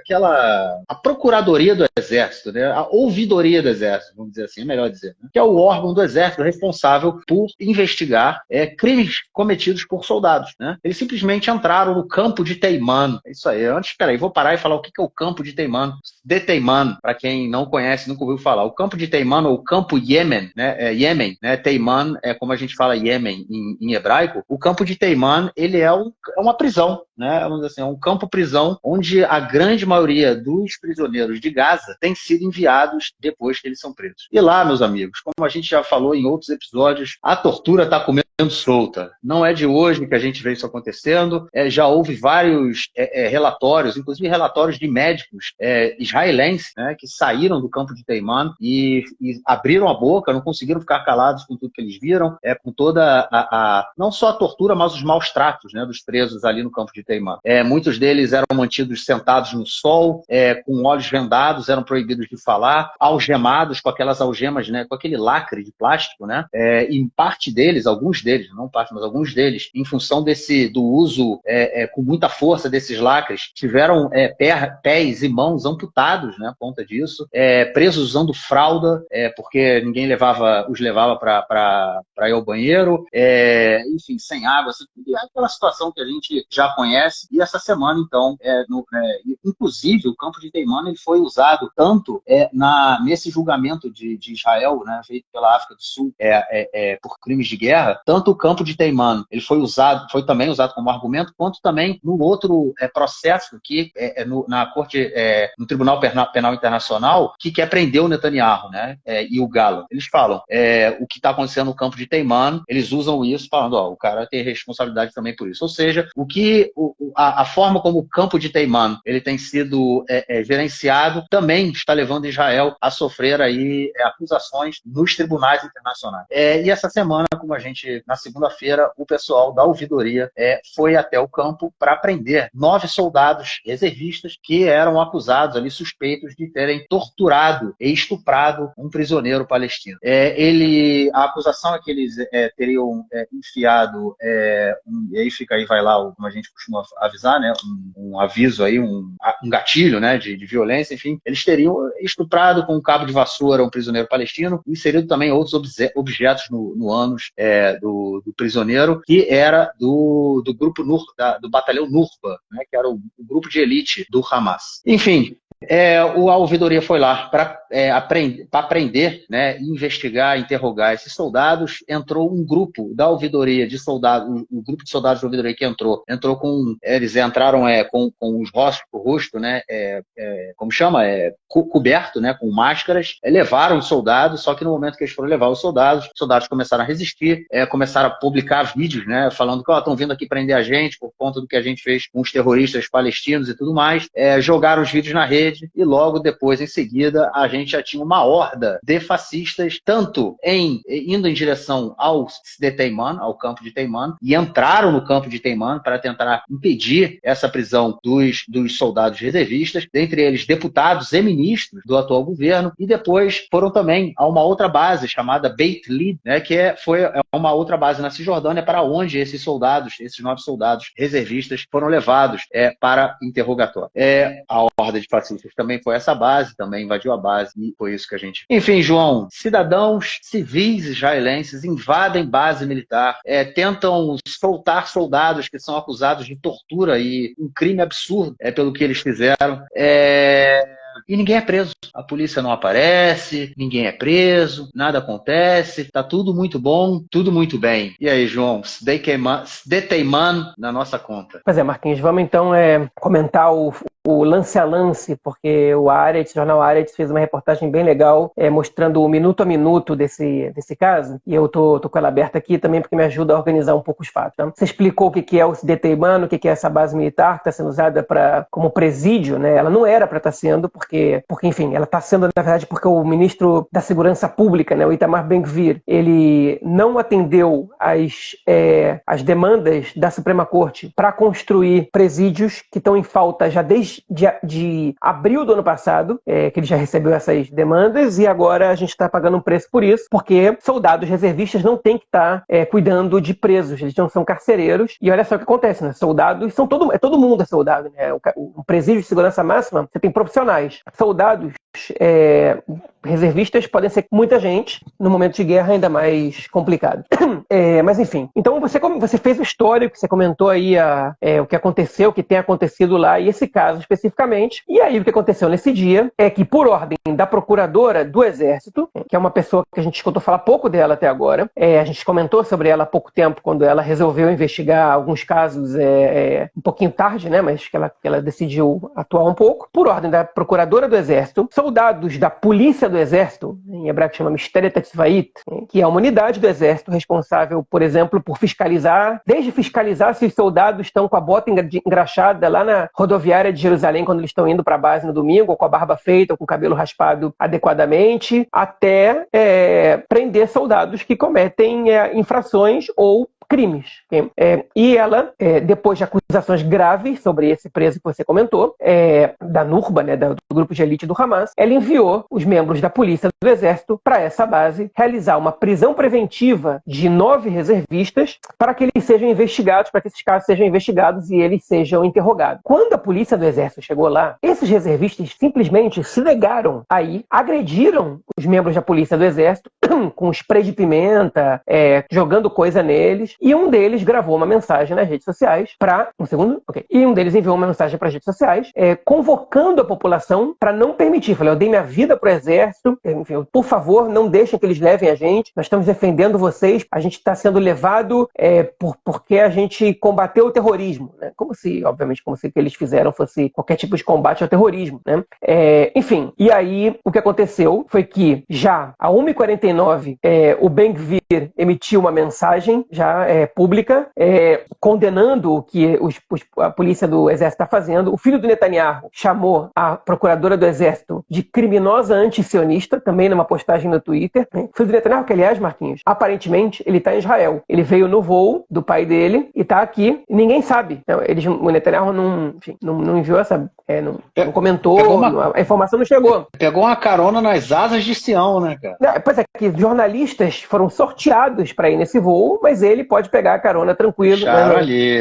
A: a Procuradoria do Exército, né, a Ouvidoria do Exército, vamos dizer assim, é melhor dizer, né, que é o órgão do Exército responsável por investigar crimes cometidos por soldados, né? Eles simplesmente entraram no campo de Teimano. É isso aí. Antes, peraí, vou parar e falar o que é o campo de Teimano. De Teimano, para quem não conhece, nunca ouviu falar. O campo de Teimano, ou campo Iêmen, né? Iêmen, né? Teimano é como a gente fala Iêmen em hebraico. O campo de Teimano, ele é uma prisão, né? Vamos dizer assim, é um campo-prisão onde a grande maioria dos prisioneiros de Gaza tem sido enviados depois que eles são presos. E lá, meus amigos, como a gente já falou em outros episódios, a tortura está comendo solta. Não é de hoje que a gente vê isso acontecendo. Já houve vários relatórios, inclusive relatórios de médicos israelenses, né, que saíram do campo de Teimano e abriram a boca, não conseguiram ficar calados com tudo que eles viram, com toda não só a tortura, mas os maus tratos, né, dos presos ali no campo de Teimano. Muitos deles eram mantidos sentados no sol, com olhos vendados, eram proibidos de falar, algemados com aquelas algemas, né, com aquele lacre de plástico, né, e parte deles, alguns deles, não parte, mas alguns deles, em função do uso com muita força desses lacres, tiveram pés e mãos amputados, né, por conta disso, presos usando fralda, porque ninguém os levava para ir ao banheiro, enfim, sem água, assim, aquela situação que a gente já conhece. E essa semana, então, inclusive, o campo de Teimano ele foi usado tanto nesse julgamento de Israel, né, feito pela África do Sul, por crimes de guerra, tanto o campo de Teimano ele foi também usado como argumento, quanto também no outro processo que na Corte, no Tribunal Penal Internacional, que quer prender o Netanyahu, né, e o Galo. Eles falam o que está acontecendo no campo de Teimano, eles usam isso falando, o cara tem responsabilidade também por isso. Ou seja, a forma como o campo de Teimano ele tem sido gerenciado também está levando Israel a sofrer aí acusações nos tribunais internacionais. E essa semana, como na segunda-feira, o pessoal da ouvidoria foi até o campo para prender 9 soldados reservistas que eram acusados ali, suspeitos de terem torturado e estuprado um prisioneiro palestino. A acusação é que eles teriam enfiado, e aí vai lá, como a gente costuma avisar, né, um aviso aí, um gatilho, né, de violência, enfim, eles teriam estuprado com um cabo de vassoura um prisioneiro palestino e inserido também outros objetos no ânus do prisioneiro, que era do grupo do batalhão Nurba, né, que era o grupo de elite do Hamas. Enfim, a ouvidoria foi lá para aprender, né, investigar, interrogar esses soldados. Entrou um grupo da ouvidoria de soldados, o grupo de soldados da ouvidoria que entrou eles entraram com o rosto, né, como chama? Coberto, né, com máscaras, levaram os soldados, só que no momento que eles foram levar os soldados começaram a resistir, começaram a publicar vídeos, né, falando que estão vindo aqui prender a gente por conta do que a gente fez com os terroristas palestinos e tudo mais. Jogaram os vídeos na rede e logo depois, em seguida, a gente já tinha uma horda de fascistas, tanto indo em direção ao campo de Teimano, e entraram no campo de Teimano para tentar impedir essa prisão dos soldados reservistas, dentre eles deputados e ministros do atual governo, e depois foram também a uma outra base chamada Beit Lid, né, que foi uma outra base na Cisjordânia, para onde esses 9 soldados reservistas foram levados para interrogatório. A horda de fascistas também foi essa base, também invadiu a base, e foi isso que a gente... Enfim, João, cidadãos civis israelenses invadem base militar, tentam soltar soldados que são acusados de tortura e um crime absurdo pelo que eles fizeram. E ninguém é preso. A polícia não aparece, ninguém é preso, nada acontece, tá tudo muito bom, tudo muito bem. E aí, João, de Teimano na nossa conta.
B: Pois é, Marquinhos, vamos então comentar o lance a lance, porque o jornal Haaretz fez uma reportagem bem legal, mostrando o minuto a minuto desse caso, e eu tô com ela aberta aqui também porque me ajuda a organizar um pouco os fatos. Tá? Você explicou o que é o Sde Teimano, o que é essa base militar que está sendo usada como presídio, né? Ela não era para estar sendo, porque, enfim, ela está sendo, na verdade, porque o ministro da Segurança Pública, né, o Itamar Ben-Gvir, ele não atendeu as demandas da Suprema Corte para construir presídios que estão em falta já desde de abril do ano passado, que ele já recebeu essas demandas, e agora a gente está pagando um preço por isso, porque soldados reservistas não têm que estar cuidando de presos, eles não são carcereiros, e olha só o que acontece, né? Soldados são todo mundo é soldado, né? O presídio de segurança máxima, você tem profissionais. Soldados reservistas podem ser muita gente, no momento de guerra ainda mais complicado. Mas enfim, então você fez o histórico, você comentou aí o que aconteceu, o que tem acontecido lá, e esse caso especificamente. E aí o que aconteceu nesse dia é que, por ordem da procuradora do Exército, que é uma pessoa que a gente escutou falar pouco dela até agora, a gente comentou sobre ela há pouco tempo, quando ela resolveu investigar alguns casos um pouquinho tarde, né, mas que ela decidiu atuar um pouco. Por ordem da procuradora do Exército, soldados da Polícia do Exército, em hebraico chama Mishteret Tzvait, que é uma unidade do Exército responsável, por exemplo, por fiscalizar, desde fiscalizar se os soldados estão com a bota engraxada lá na rodoviária de Jerusalém quando eles estão indo para a base no domingo, ou com a barba feita, ou com o cabelo raspado adequadamente, até prender soldados que cometem infrações ou crimes. E ela, depois de acusações graves sobre esse preso que você comentou, da Nurba, né, do grupo de elite do Hamas, ela enviou os membros da polícia do Exército para essa base realizar uma prisão preventiva de 9 reservistas para que eles sejam investigados, para que esses casos sejam investigados e eles sejam interrogados. Quando a polícia do Exército chegou lá, esses reservistas simplesmente se negaram aí, agrediram os membros da polícia do Exército com spray de pimenta, jogando coisa neles, e um deles gravou uma mensagem nas redes sociais E um deles enviou uma mensagem para as redes sociais, convocando a população para não permitir. Falei, eu dei minha vida para o Exército, enfim, por favor, não deixem que eles levem a gente, nós estamos defendendo vocês, a gente está sendo levado porque a gente combateu o terrorismo, né? Obviamente, como se o que eles fizeram fosse qualquer tipo de combate ao terrorismo, né? Enfim, e aí o que aconteceu foi que já a 1h49 o Ben-Gvir emitiu uma mensagem já pública, condenando o que a polícia do Exército está fazendo. O filho do Netanyahu chamou a procuradora do Exército de criminosa antisionista, também numa postagem no Twitter. O filho do Netanyahu, que aliás, Marquinhos, aparentemente ele está em Israel. Ele veio no voo do pai dele e está aqui. Ninguém sabe. O Netanyahu não enviou essa... não comentou, a informação não chegou.
A: Pegou uma carona nas asas de Sião, né, cara?
B: Pois é, que jornalistas foram sorteados para ir nesse voo, mas ele pode pegar a carona tranquilo.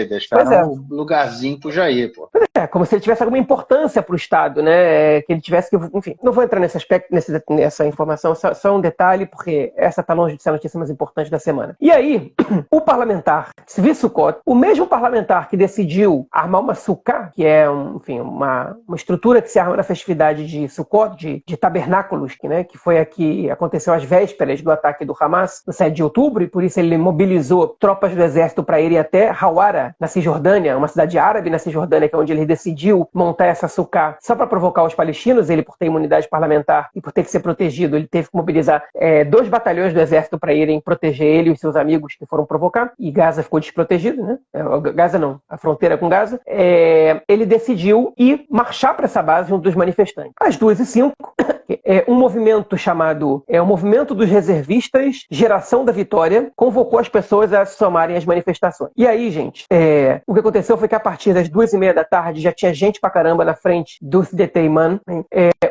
A: Deixaram um lugarzinho pro Jair, pô.
B: Como se ele tivesse alguma importância para o Estado, né? Que ele tivesse que... Enfim, não vou entrar nesse aspecto, nessa informação, só um detalhe, porque essa está longe de ser a notícia mais importante da semana. E aí, o parlamentar Tzvi Sukkot, o mesmo parlamentar que decidiu armar uma sukkah, que é uma estrutura que se arma na festividade de Sukkot, de tabernáculos, que foi a que aconteceu às vésperas do ataque do Hamas, no 7 de outubro, e por isso ele mobilizou tropas do exército para irem até Hawara, na Cisjordânia, uma cidade árabe na Cisjordânia, que é onde ele decidiu montar essa sukkah só para provocar os palestinos. Ele, por ter imunidade parlamentar e por ter que ser protegido, ele teve que mobilizar 2 batalhões do exército para irem proteger ele e os seus amigos que foram provocar, e Gaza ficou desprotegido, né? Gaza não, a fronteira com Gaza. Ele decidiu ir marchar para essa base junto dos manifestantes. Às 2h05, um movimento chamado o Movimento dos Reservistas Geração da Vitória convocou as pessoas a se somarem às manifestações. E aí, gente, o que aconteceu foi que a partir das 2h30 da tarde já tinha gente pra caramba na frente do Sde-Teiman.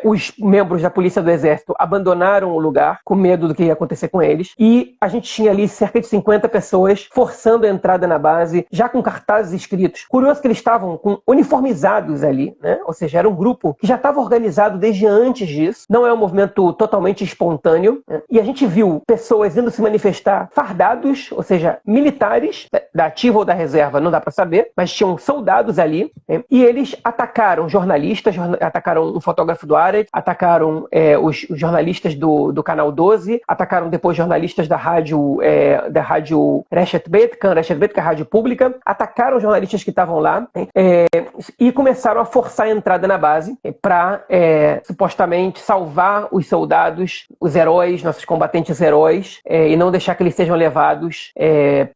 B: Os membros da Polícia do Exército abandonaram o lugar com medo do que ia acontecer com eles, e a gente tinha ali cerca de 50 pessoas forçando a entrada na base, já com cartazes escritos. Curioso que eles estavam uniformizados ali, né? Ou seja, era um grupo que já estava organizado desde antes disso, não é um movimento totalmente espontâneo, né? E a gente viu pessoas indo se manifestar fardados, ou seja, militares, da ativa ou da reserva, não dá para saber, mas tinham soldados ali, né? E eles atacaram jornalistas, atacaram um fotógrafo do Haaretz, atacaram os jornalistas do Canal 12, atacaram depois jornalistas da rádio Reshet Bet, que é a rádio pública, atacaram jornalistas que estavam lá, e começaram a forçar a entrada na base para supostamente salvar os soldados, os heróis, nossos combatentes heróis, e não deixar que eles sejam levados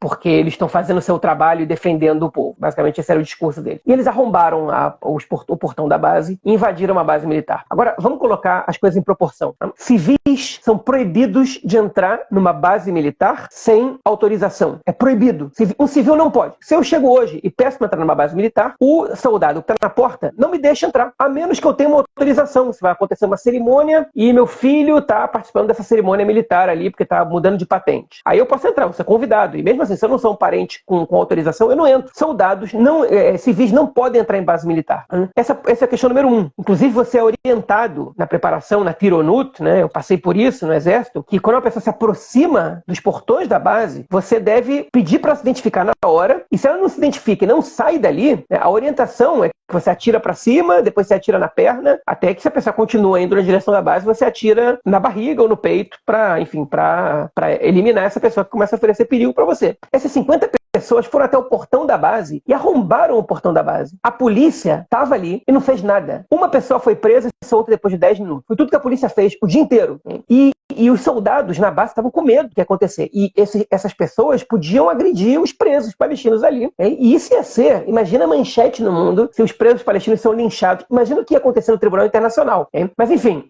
B: porque eles estão fazendo o seu trabalho e defendendo o povo. Basicamente, esse era o discurso deles. E eles arrombaram o portão da base e invadiram a base militar. Agora, vamos colocar as coisas em proporção. Civis são proibidos de entrar numa base militar sem autorização. É proibido. Um civil não pode. Se eu chego hoje e peço para entrar numa base militar, o soldado que está na porta não me deixa entrar, a menos que eu tenha uma autorização. Se vai acontecer uma cerimônia e meu filho está participando dessa cerimônia militar ali, porque está mudando de patente. Aí eu posso entrar, vou ser convidado. E mesmo assim, se eu não sou um parente com autorização, eu não entro. Soldados, civis não podem entrar em base militar. Essa é a questão número 1. Inclusive, você é orientado na preparação, na Tironut, né? Eu passei por isso no Exército, que quando uma pessoa se aproxima dos portões da base, você deve pedir para se identificar na hora, e se ela não se identifica e não sai dali, né, a orientação é que você atira para cima, depois você atira na perna, até que se a pessoa continua indo na direção da base, você atira na barriga ou no peito para eliminar essa pessoa que começa a oferecer perigo para você. Essas 50 pessoas foram até o portão da base e arrombaram o portão da base. A polícia estava ali e não fez nada. Uma pessoa foi presa e solta depois de 10 minutos. Foi tudo que a polícia fez o dia inteiro. E os soldados na base estavam com medo do que ia acontecer. E essas pessoas podiam agredir os presos palestinos ali. E isso ia ser, imagina a manchete no mundo, se os presos palestinos são linchados. Imagina o que ia acontecer no Tribunal Internacional. Mas enfim,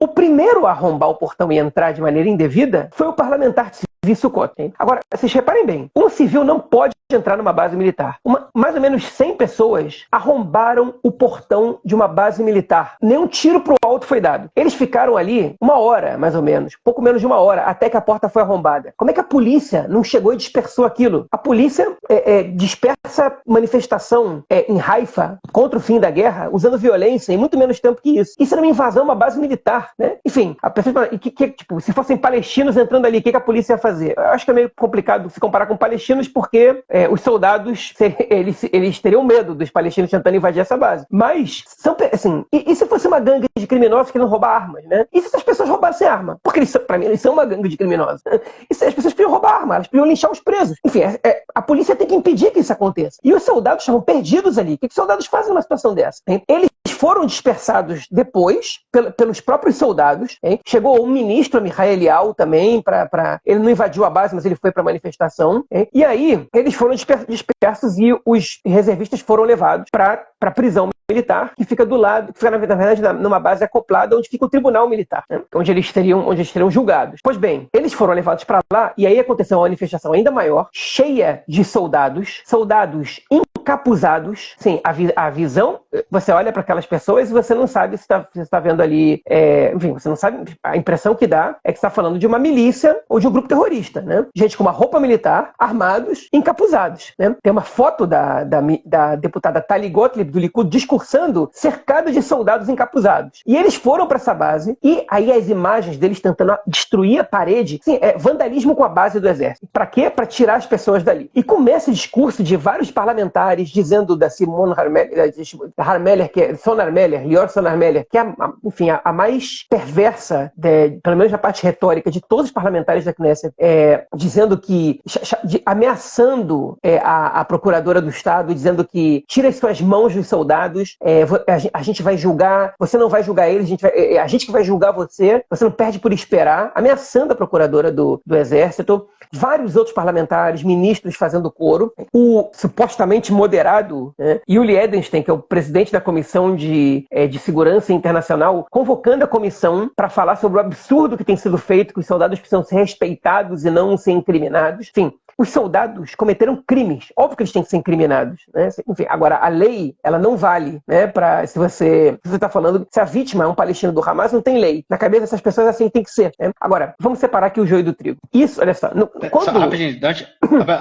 B: o primeiro a arrombar o portão e entrar de maneira indevida foi o parlamentar Sukkot. Agora, vocês reparem bem, um civil não pode entrar numa base militar. Mais ou menos 100 pessoas arrombaram o portão de uma base militar. Nenhum tiro pro alto foi dado. Eles ficaram ali 1 hora, mais ou menos, pouco menos de 1 hora, até que a porta foi arrombada. Como é que a polícia não chegou e dispersou aquilo? A polícia dispersa manifestação em Haifa contra o fim da guerra, usando violência em muito menos tempo que isso. Isso era uma invasão a uma base militar, né? Enfim, a pessoa tipo, se fossem palestinos entrando ali, o que a polícia ia fazer? Eu acho que é meio complicado se comparar com palestinos, porque os soldados, eles teriam medo dos palestinos tentando invadir essa base. Mas, e se fosse uma gangue de criminosos que não roubar armas, né? E se essas pessoas roubassem arma? Porque pra mim, eles são uma gangue de criminosos. E se as pessoas podiam roubar arma, elas podiam linchar os presos. Enfim, a polícia tem que impedir que isso aconteça. E os soldados estavam perdidos ali. O que os soldados fazem numa situação dessa? Eles foram dispersados depois pelos próprios soldados. Chegou um ministro, Michael Elial, também, ele não invadiu a base, mas ele foi para a manifestação. E aí, eles foram dispersos e os reservistas foram levados para a prisão militar, que fica do lado, que fica, na verdade, numa base acoplada, onde fica o tribunal militar, né? onde eles seriam julgados. Pois bem, eles foram levados para lá, e aí aconteceu uma manifestação ainda maior, cheia de soldados encapuzados. Sim, a visão, você olha para aquelas pessoas e você não sabe se está vendo ali, enfim, você não sabe, a impressão que dá é que está falando de uma milícia ou de um grupo terrorista, né? Gente com uma roupa militar, armados, encapuzados, né? Tem uma foto da deputada Tali Gottlieb, do Likud, discursando, cercado de soldados encapuzados. E eles foram para essa base, e aí as imagens deles tentando destruir a parede, sim, vandalismo com a base do exército. Para quê? Para tirar as pessoas dali. E começa o discurso de vários parlamentares dizendo da Simone Lior Sonarmeller, que é, enfim, a mais perversa, pelo menos na parte retórica, de todos os parlamentares da Knesset, dizendo que, ameaçando a procuradora do Estado, dizendo que tira as suas mãos dos soldados, a gente vai julgar, você não vai julgar eles, a gente que vai julgar você não perde por esperar, ameaçando a procuradora do Exército. Vários outros parlamentares, ministros fazendo coro. O supostamente moderado, né, Yuli Edelstein, que é o presidente da Comissão de Segurança Internacional, convocando a comissão para falar sobre o absurdo que tem sido feito, que os soldados precisam ser respeitados e não ser incriminados. Enfim, os soldados cometeram crimes. Óbvio que eles têm que ser incriminados, né? Enfim, agora, a lei, ela não vale, né? Se você está falando, se a vítima é um palestino do Hamas, não tem lei. Na cabeça dessas pessoas, assim tem que ser, né? Agora, vamos separar aqui o joio do trigo. Isso, olha só.
A: Rapidinho,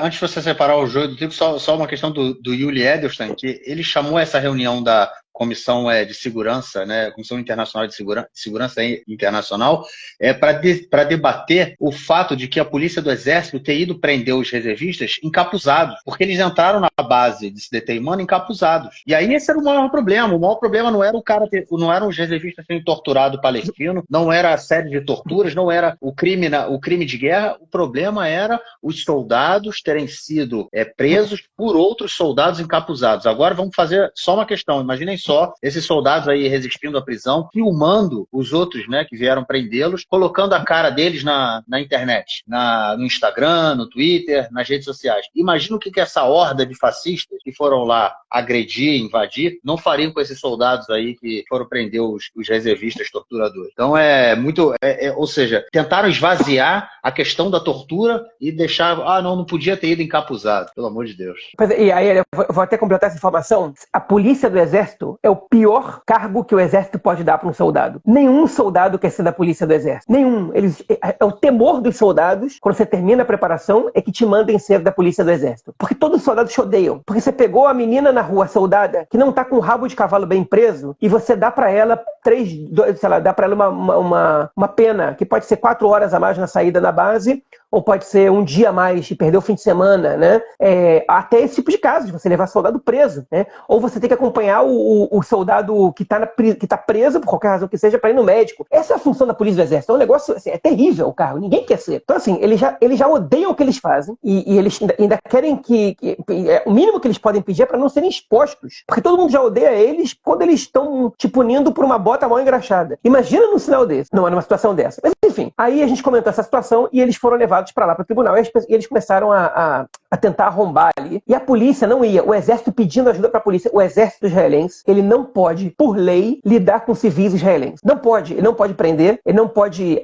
A: antes de você separar o joio do trigo, só uma questão do Yuli Edelstein, que ele chamou essa reunião da Comissão de Segurança, né, Comissão Internacional de Segurança Internacional, para debater o fato de que a polícia do Exército ter ido prender os reservistas encapuzados, porque eles entraram na base de Sdeteimon encapuzados. E aí esse era o maior problema. O maior problema não era não eram os reservistas serem torturados palestinos, não era a série de torturas, não era o crime de guerra. O problema era os soldados terem sido presos por outros soldados encapuzados. Agora vamos fazer só uma questão. Imaginem só esses soldados aí resistindo à prisão, filmando os outros, né, que vieram prendê-los, colocando a cara deles na internet, no Instagram, no Twitter, nas redes sociais. Imagina o que essa horda de fascistas que foram lá agredir, invadir, não fariam com esses soldados aí que foram prender os reservistas torturadores. Então ou seja, tentaram esvaziar a questão da tortura e deixar, não podia ter ido encapuzado, pelo amor de Deus.
B: E aí, eu vou até completar essa informação. A polícia do exército é o pior cargo que o exército pode dar para um soldado. Nenhum soldado quer ser da polícia do exército. Nenhum. É o temor dos soldados, quando você termina a preparação, é que te mandem ser da polícia do exército. Porque todos os soldados te odeiam. Porque você pegou a menina na rua, soldada, que não tá com o rabo de cavalo bem preso, e você dá para ela dá para ela uma pena, que pode ser 4 horas a mais na saída da base, ou pode ser um dia a mais e perder o fim de semana, né? Até esse tipo de caso, de você levar soldado preso, né? Ou você tem que acompanhar o soldado que tá preso, por qualquer razão que seja, para ir no médico. Essa é a função da polícia do exército. É um negócio, assim, é terrível o cargo, ninguém quer ser. Então, assim, eles já odeiam o que eles fazem e eles ainda querem o mínimo que eles podem pedir é para não serem expostos. Porque todo mundo já odeia eles quando eles estão te punindo por uma bota mal engraxada. Imagina num sinal desse, numa situação dessa. Mas, enfim, aí a gente comentou essa situação e eles foram levados para lá, para o tribunal, e eles começaram a tentar arrombar ali. E a polícia não ia. O exército pedindo ajuda para a polícia. O exército israelense, ele não pode, por lei, lidar com civis israelenses. Não pode. Ele não pode prender, ele não pode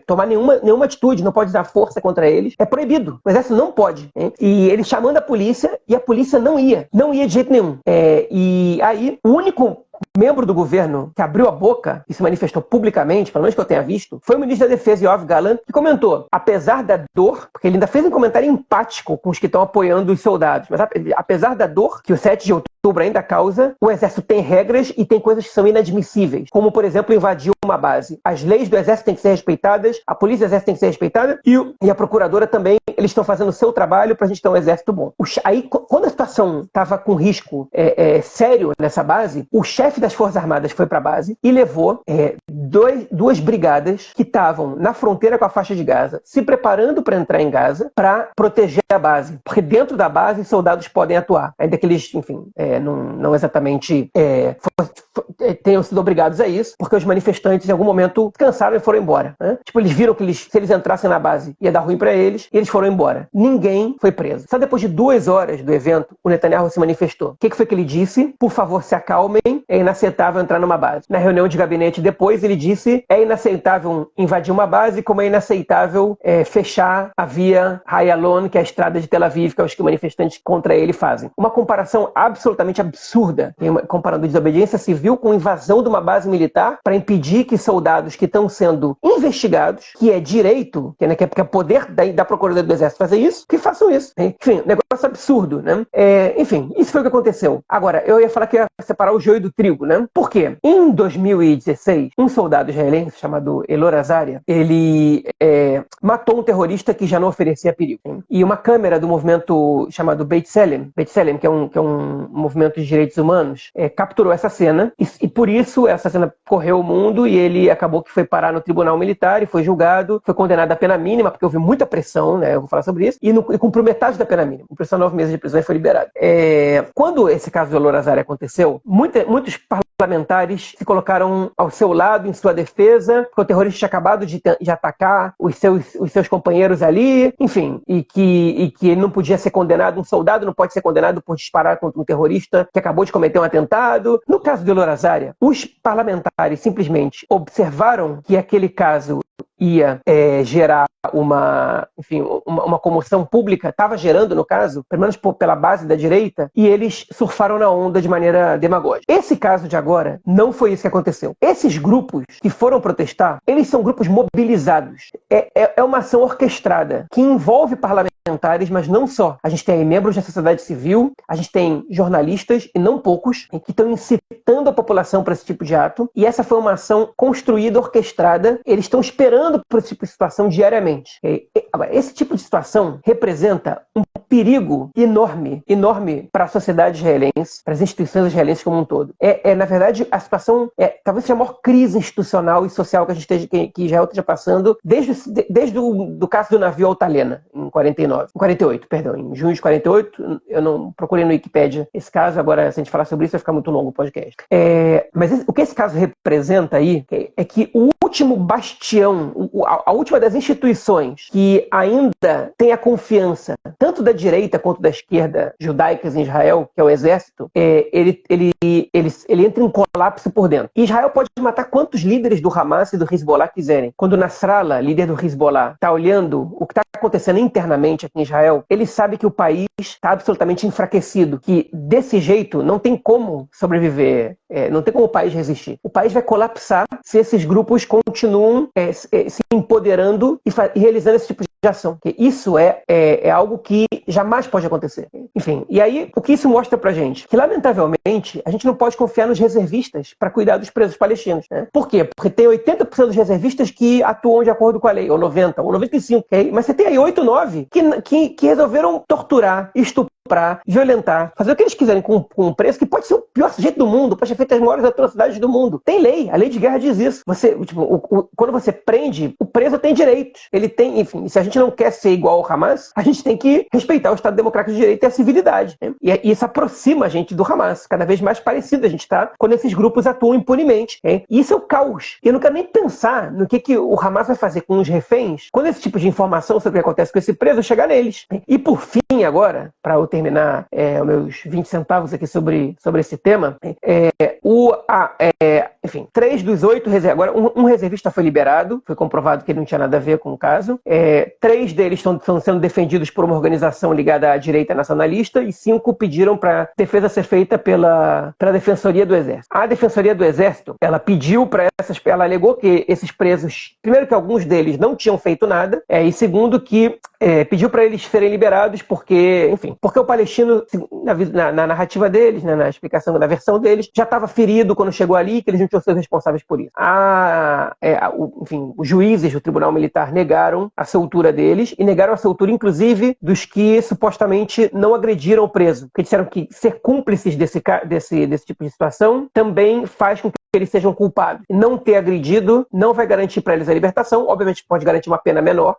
B: tomar nenhuma atitude, não pode dar força contra eles. É proibido. O exército não pode. Hein? E ele chamando a polícia, e a polícia não ia. Não ia de jeito nenhum. E aí, o único membro do governo que abriu a boca e se manifestou publicamente, pelo menos que eu tenha visto, foi o ministro da Defesa, Yoav Gallant, que comentou, apesar da dor, porque ele ainda fez um comentário empático com os que estão apoiando os soldados, mas apesar da dor que o 7 de outubro ainda causa, o exército tem regras e tem coisas que são inadmissíveis, como, por exemplo, invadir uma base. As leis do exército têm que ser respeitadas, a polícia do exército tem que ser respeitada e a procuradora também, eles estão fazendo o seu trabalho para a gente ter um exército bom. Aí, quando a situação estava com risco sério nessa base, o chefe das Forças Armadas foi para a base e levou duas brigadas que estavam na fronteira com a faixa de Gaza, se preparando para entrar em Gaza para proteger a base. Porque dentro da base, soldados podem atuar. Ainda que eles, enfim, não exatamente tenham sido obrigados a isso, porque os manifestantes em algum momento cansaram e foram embora. Né? Tipo, eles viram que se eles entrassem na base ia dar ruim para eles, e eles foram embora. Ninguém foi preso. Só depois de 2 horas do evento, o Netanyahu se manifestou. O que foi que ele disse? Por favor, se acalmem, é inaceitável entrar numa base. Na reunião de gabinete depois, ele disse, é inaceitável invadir uma base, como é inaceitável fechar a via Hayalon, que é a estrada de Tel Aviv, que é os que manifestantes contra ele fazem. Uma comparação absolutamente absurda, comparando desobediência civil com invasão de uma base militar para impedir que soldados que estão sendo investigados, que é direito, que é poder da Procuradoria do Exército fazer isso, que façam isso. Enfim, negócio absurdo, né? Enfim, isso foi o que aconteceu. Agora, eu ia falar que ia separar o joio do trigo, né? Por quê? Em 2016, um soldado israelense chamado Elor Azaria, ele matou um terrorista que já não oferecia perigo. Hein? E uma câmera do movimento chamado B'Tselem, que é um movimento de direitos humanos, capturou essa cena e por isso essa cena correu o mundo e ele acabou que foi parar no tribunal militar e foi julgado, foi condenado à pena mínima, porque houve muita pressão, né? Eu vou falar sobre isso, e cumpriu metade da pena mínima. Cumpriu só 9 meses de prisão e foi liberado. Quando esse caso do Elor Azaria aconteceu, muitos parlamentares se colocaram ao seu lado em sua defesa, porque o terrorista tinha acabado de atacar os seus companheiros ali, enfim, e que ele não podia ser condenado, um soldado não pode ser condenado por disparar contra um terrorista que acabou de cometer um atentado. No caso do Elor Azaria, os parlamentares simplesmente observaram que aquele caso ia gerar uma comoção pública, estava gerando no caso, pelo menos pela base da direita, e eles surfaram na onda de maneira demagógica. Esse caso de agora não foi isso que aconteceu. Esses grupos que foram protestar, eles são grupos mobilizados. É uma ação orquestrada que envolve parlamentares, mas não só. A gente tem aí membros da sociedade civil, a gente tem jornalistas, e não poucos, que estão incitando a população para esse tipo de ato, e essa foi uma ação construída, orquestrada, eles estão esperando por esse tipo de situação diariamente. Agora, esse tipo de situação representa perigo enorme, enorme para a sociedade israelense, para as instituições israelenses como um todo. Na verdade, a situação talvez seja a maior crise institucional e social que a gente que Israel esteja passando desde o caso do navio Altalena, em 48, perdão, em junho de 48. Eu não procurei no Wikipédia esse caso, agora se a gente falar sobre isso vai ficar muito longo o podcast. Mas o que esse caso representa aí é que o último bastião, a última das instituições que ainda tem a confiança tanto da direita quanto da esquerda judaicas em Israel, que é o exército, ele entra em colapso por dentro. E Israel pode matar quantos líderes do Hamas e do Hezbollah quiserem. Quando Nasrallah, líder do Hezbollah, está olhando o que está acontecendo internamente aqui em Israel, ele sabe que o país está absolutamente enfraquecido, que desse jeito não tem como sobreviver, não tem como o país resistir. O país vai colapsar se esses grupos continuam se empoderando e realizando esse tipo de ação. Porque isso é algo que jamais pode acontecer. Enfim, e aí o que isso mostra pra gente? Que, lamentavelmente, a gente não pode confiar nos reservistas para cuidar dos presos palestinos. Né? Por quê? Porque tem 80% dos reservistas que atuam de acordo com a lei, ou 90%, ou 95%. Okay? Mas você tem aí 8, 9% que resolveram torturar, estuprar, violentar, fazer o que eles quiserem com um preso que pode ser o pior sujeito do mundo, pode ter feito as maiores atrocidades do mundo. Tem lei, a lei de guerra diz isso. Quando você prende, o preso tem direitos. Ele tem, enfim, se a gente não quer ser igual ao Hamas, a gente tem que respeitar o Estado Democrático de Direito e a civilidade. Né? E isso aproxima a gente do Hamas, cada vez mais parecido a gente está quando esses grupos atuam impunemente. Né? E isso é o caos. E eu não quero nem pensar no que o Hamas vai fazer com os reféns quando esse tipo de informação sobre o que acontece com esse preso chegar neles. E por fim, agora, para eu terminar os meus 20 centavos aqui sobre esse tema, enfim, 3 dos 8 agora um reservista foi liberado, foi comprovado que ele não tinha nada a ver com o caso. 3 deles estão sendo defendidos por uma organização ligada à direita nacionalista e 5 pediram para a defesa ser feita pela Defensoria do Exército. A Defensoria do Exército, ela pediu ela alegou que esses presos, primeiro que alguns deles não tinham feito nada, e segundo que pediu para eles serem liberados porque o palestino, na narrativa deles, né, na explicação da versão deles, já estava ferido quando chegou ali, que eles não tinham sido responsáveis por isso. Os juízes do Tribunal Militar negaram a soltura deles e negaram a soltura, inclusive, dos que supostamente não agrediram o preso, porque disseram que ser cúmplices desse tipo de situação também faz com que eles sejam culpados. Não ter agredido não vai garantir para eles a libertação, obviamente pode garantir uma pena menor,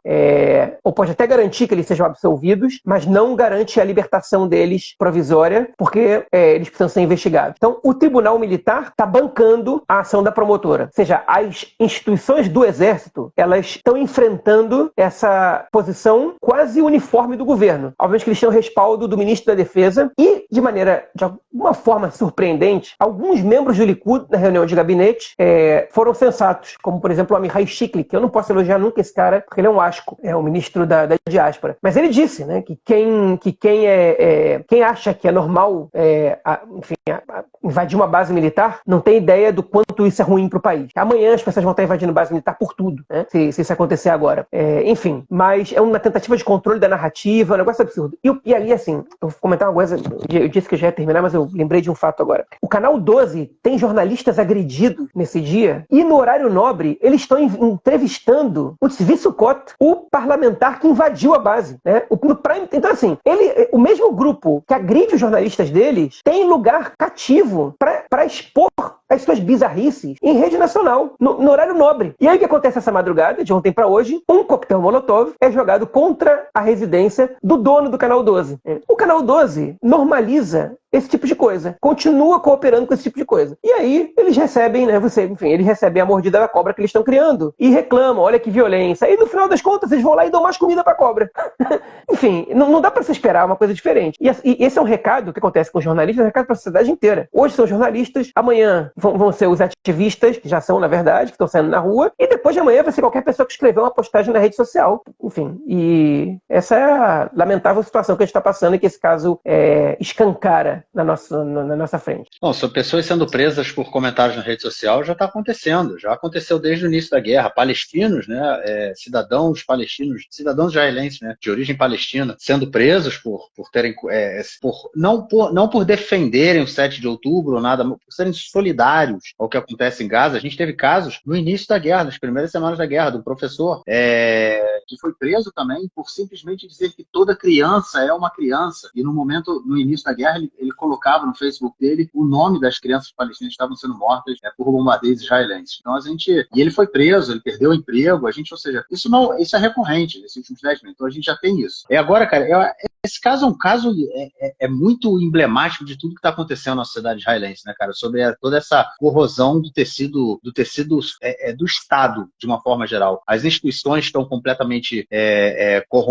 B: ou pode até garantir que eles sejam absolvidos, mas não garante a libertação deles provisória, porque eles precisam ser investigados. Então, o Tribunal Militar está bancando a ação da promotora. Ou seja, as instituições do Exército, elas estão enfrentando essa posição quase uniforme do governo. Obviamente que eles têm o respaldo do ministro da Defesa e, de alguma forma surpreendente, alguns membros do Likud, na reunião de gabinete, foram sensatos, como, por exemplo, o Amihai Shikli, que eu não posso elogiar nunca esse cara, porque ele é um asco, é o ministro da diáspora. Mas ele disse, né, que quem acha que é normal invadir uma base militar não tem ideia do quanto isso é ruim para o país. Amanhã as pessoas vão estar invadindo base militar por tudo, né, se isso acontecer agora. Mas é uma tentativa de controle da narrativa, um negócio absurdo. E ali, assim, eu vou comentar uma coisa, eu disse que eu já ia terminar, mas eu lembrei de um fato agora. O Canal 12 tem jornalistas agredidos nesse dia, e no horário nobre eles estão entrevistando o Tzvi Sukkot, o parlamentar que invadiu a base. Né? Então, assim, o mesmo grupo que agride os jornalistas deles tem lugar cativo para expor as suas bizarrices em rede nacional, no horário nobre. E aí o que acontece essa madrugada, de ontem para hoje? Um coquetel Molotov é jogado contra a residência do dono do Canal 12. O Canal 12 normaliza esse tipo de coisa, continua cooperando com esse tipo de coisa. E aí eles recebem, né, eles recebem a mordida da cobra que eles estão criando e reclamam, olha que violência. E no final das contas eles vão lá e dão mais comida para a cobra. Enfim, não dá para se esperar uma coisa diferente. E esse é um recado que acontece com os jornalistas, é um recado para a sociedade inteira. Hoje são jornalistas, amanhã vão ser os ativistas, que já são, na verdade, que estão saindo na rua, e depois de amanhã vai ser qualquer pessoa que escreveu uma postagem na rede social. Enfim, e essa é a lamentável situação que a gente está passando e que esse caso escancara na nossa frente.
A: Bom, sobre pessoas sendo presas por comentários na rede social já está acontecendo, já aconteceu desde o início da guerra. Palestinos, né, cidadãos palestinos, cidadãos israelenses, né, de origem palestina, sendo presos por terem, não por defenderem o 7 de outubro ou nada, por serem solidários ao que acontece em Gaza. A gente teve casos no início da guerra, nas primeiras semanas da guerra, do professor que foi preso também por simplesmente dizer que toda criança é uma criança. E no início da guerra, ele colocava no Facebook dele o nome das crianças palestinas que estavam sendo mortas por bombardeios israelenses. Então e ele foi preso, ele perdeu o emprego, ou seja, isso é recorrente nesses últimos 10 anos. Então a gente já tem isso. Agora, cara, esse caso é um caso muito emblemático de tudo que está acontecendo na sociedade israelense, né, cara? Sobre toda essa corrosão do tecido do Estado, de uma forma geral. As instituições estão completamente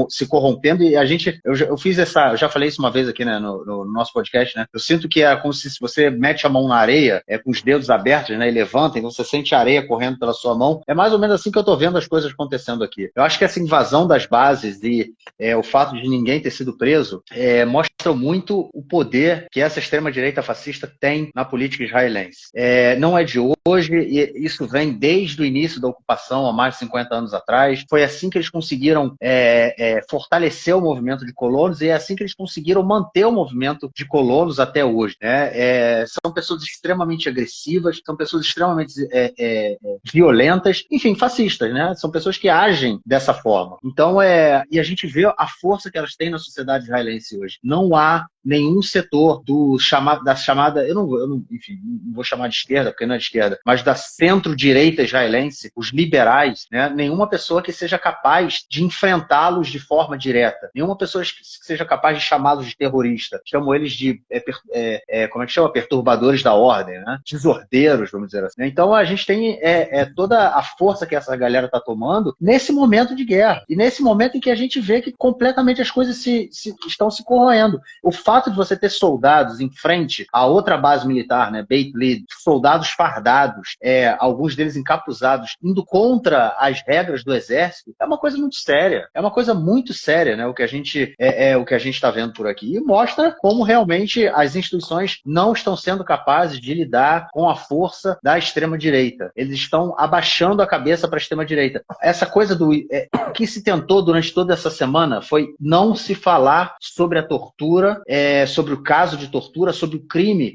A: se corrompendo e eu já falei isso uma vez aqui, né, no nosso podcast, né? Eu sinto que é como se você mete a mão na areia, com os dedos abertos, né, e levanta, e você sente a areia correndo pela sua mão. É mais ou menos assim que eu tô vendo as coisas acontecendo aqui. Eu acho que essa invasão das bases e o fato de ninguém ter sido preso mostra muito o poder que essa extrema-direita fascista tem na política israelense. Não é de hoje, e isso vem desde o início da ocupação, há mais de 50 anos atrás. Foi assim que eles conseguiram fortalecer o movimento de colonos e é assim que eles conseguiram manter o movimento de colonos até hoje, né? São pessoas extremamente agressivas, são pessoas extremamente violentas, enfim, fascistas, né? São pessoas que agem dessa forma. Então, e a gente vê a força que elas têm na sociedade israelense hoje. Não há nenhum setor da chamada, eu não, enfim, não vou chamar de esquerda, porque não é de esquerda, mas da centro-direita israelense, os liberais, né? Nenhuma pessoa que seja capaz de enfrentá-los de forma direta. Nenhuma pessoa que seja capaz de chamá-los de terrorista. Chamam eles de, como é que chama? Perturbadores da ordem, né? Desordeiros, vamos dizer assim. Então a gente tem toda a força que essa galera está tomando nesse momento de guerra. E nesse momento em que a gente vê que completamente as coisas estão se corroendo. O fato de você ter soldados em frente a outra base militar, né, Beit Lid, soldados fardados, alguns deles encapuzados, indo contra as regras do exército, é uma coisa muito séria. É uma coisa muito séria, né, o que a gente está vendo por aqui. E mostra como realmente as instituições não estão sendo capazes de lidar com a força da extrema-direita. Eles estão abaixando a cabeça para a extrema-direita. Essa coisa o que se tentou durante toda essa semana foi não se falar sobre a tortura, sobre o caso de tortura, sobre o crime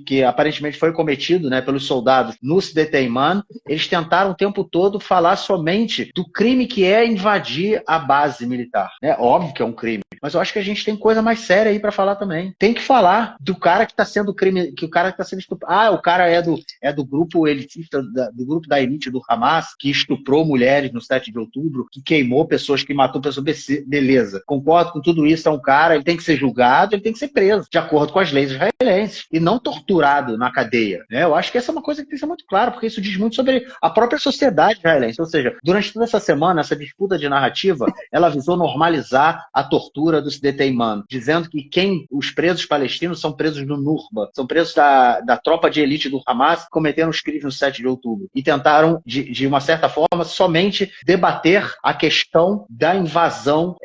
A: que aparentemente foi cometido, né, pelos soldados no Sde Eiman. Eles tentaram o tempo todo falar somente do crime que é invadir a base militar. Óbvio que é um crime, mas eu acho que a gente tem coisa mais séria aí para falar também. Tem que falar do cara que está sendo estuprado. O cara é do grupo elitista, do grupo da elite do Hamas, que estuprou mulheres no 7 de outubro, que queimou pessoas, que matou pessoas. Beleza. Concordo com tudo isso, é um cara, ele tem que ser julgado, ele tem que ser preso, de acordo com as leis israelenses, e não torturado na cadeia. Eu acho que essa é uma coisa que tem que ser muito clara, porque isso diz muito sobre a própria sociedade israelense. Ou seja, durante toda essa semana, essa disputa de narrativa, ela visou normalizar a tortura do Sde Eiman, dizendo que os presos palestinos são presos no Nurba, são presos da tropa de elite do Hamas, que cometeram os crimes no 7 de outubro, e tentaram, de uma certa forma, somente debater a questão da invasão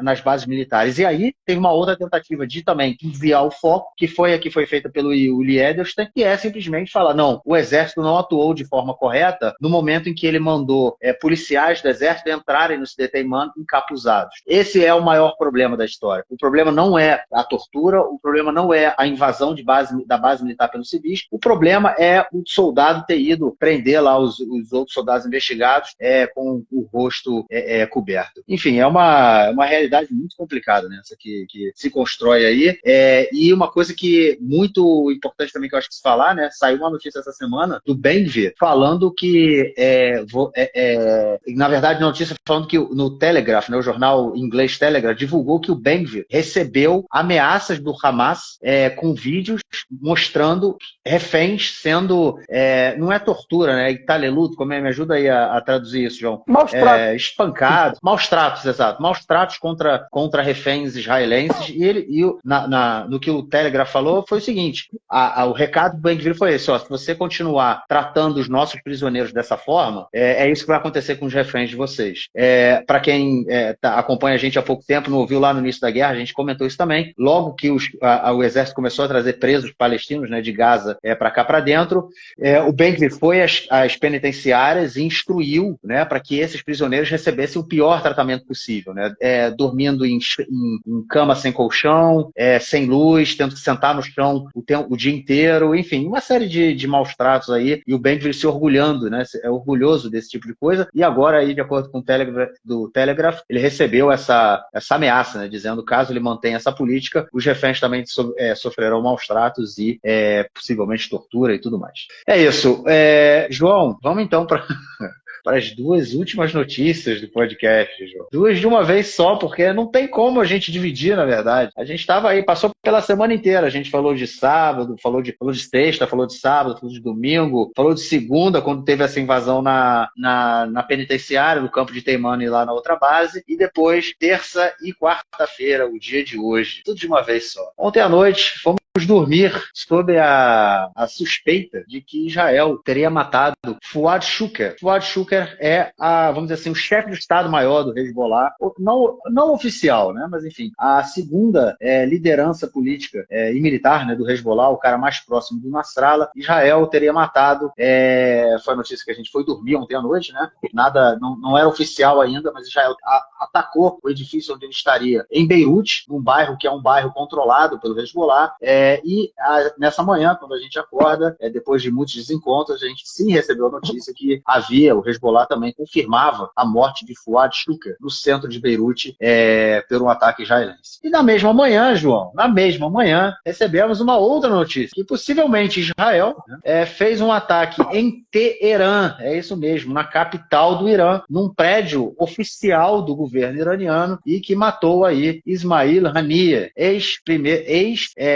A: nas bases militares. E aí tem uma outra tentativa de também desviar o foco, que foi a que foi feita pelo Yuli Edelstein, que é simplesmente falar, não, o exército não atuou de forma correta no momento em que ele mandou policiais do exército entrarem no Sde Eiman encapuzados. Esse é o maior problema da história. O problema não é a tortura, o problema não é a invasão da base militar pelos civis, o problema é o soldado ter ido prender lá os outros soldados investigados com o rosto coberto. Enfim, é uma realidade muito complicada, né, essa que se constrói aí. E uma coisa que muito importante também que eu acho que se falar, né, saiu uma notícia essa semana do Ben-Gvir falando que na verdade, notícia falando que no Telegraph, né, o jornal inglês Telegraph, divulgou que o Ben-Gvir recebeu ameaças do Hamas com vídeos mostrando reféns sendo, não é tortura, né, italeluto, como me ajuda aí a traduzir isso, João? Espancados, maus tratos, exato, maus tratos contra reféns israelenses, e no que o Telegraph falou foi o seguinte, o recado do Ben-Gvir foi esse, se você continuar tratando os nossos prisioneiros dessa forma, é isso que vai acontecer com os reféns de vocês. Para quem acompanha a gente há pouco tempo, não ouviu lá no início da guerra, a gente comentou isso também, logo que o exército começou a trazer presos palestinos, né, de Gaza para cá para dentro, o Ben-Gvir foi às penitenciárias e instruiu, né, para que esses prisioneiros recebessem o pior tratamento possível, né, dormindo em camas sem colchão, sem luz, tendo que sentar no chão o dia inteiro, enfim, uma série de maus tratos aí, e o Ben-Gvir se orgulhando, né? É orgulhoso desse tipo de coisa, e agora aí, de acordo com o Telegraph, ele recebeu essa ameaça, né? Dizendo, caso ele mantenha essa política, os reféns também sofrerão maus tratos e possivelmente tortura e tudo mais. É isso. João, vamos então para as duas últimas notícias do podcast, João. Duas de uma vez só, porque não tem como a gente dividir, na verdade. A gente estava aí, passou pela semana inteira. A gente falou de sábado, falou de sexta, falou de sábado, falou de domingo, falou de segunda, quando teve essa invasão na penitenciária, no campo de Teimane, lá na outra base. E depois, terça e quarta-feira, o dia de hoje. Tudo de uma vez só. Ontem à noite, fomos dormir sob a suspeita de que Israel teria matado Fuad Shuker. Fuad Shuker é, vamos dizer assim, o chefe do Estado-Maior do Hezbollah, não oficial, né? Mas enfim, a segunda liderança política e militar, né, do Hezbollah, o cara mais próximo do Nasrallah. Israel teria matado, foi a notícia que a gente foi dormir ontem à noite, né? Nada, não era oficial ainda, mas Israel atacou o edifício onde ele estaria em Beirute, num bairro que é um bairro controlado pelo Hezbollah. Nessa manhã, quando a gente acorda, depois de muitos desencontros, a gente sim recebeu a notícia que o Hezbollah também confirmava a morte de Fuad Shuker no centro de Beirute por um ataque israelense. E na mesma manhã, João, recebemos uma outra notícia, que possivelmente Israel fez um ataque em Teherã, é isso mesmo, na capital do Irã, num prédio oficial do governo iraniano, e que matou aí Ismail Haniyeh,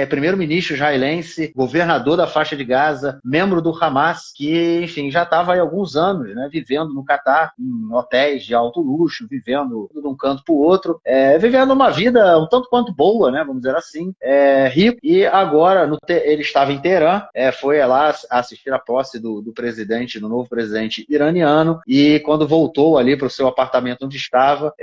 A: primeiro-ministro israelense, governador da faixa de Gaza, membro do Hamas, que, enfim, já estava há alguns anos, né, vivendo no Catar, em hotéis de alto luxo, vivendo de um canto para o outro, vivendo uma vida um tanto quanto boa, né, vamos dizer assim, rico, e agora ele estava em Teherã, foi lá assistir a posse do novo presidente iraniano, e quando voltou ali para o seu apartamento onde estava,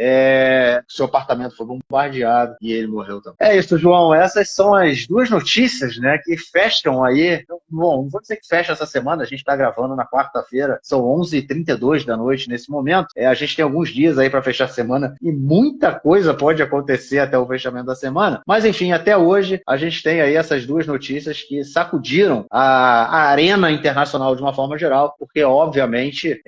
A: seu apartamento foi bombardeado e ele morreu também. É isso, João, essas são as duas notícias, né, que fecham aí. Bom, não vou dizer que fecha essa semana, a gente está gravando na quarta-feira, são 11h32 da noite nesse momento. A gente tem alguns dias aí para fechar a semana e muita coisa pode acontecer até o fechamento da semana. Mas, enfim, até hoje a gente tem aí essas duas notícias que sacudiram a arena internacional de uma forma geral, porque, obviamente,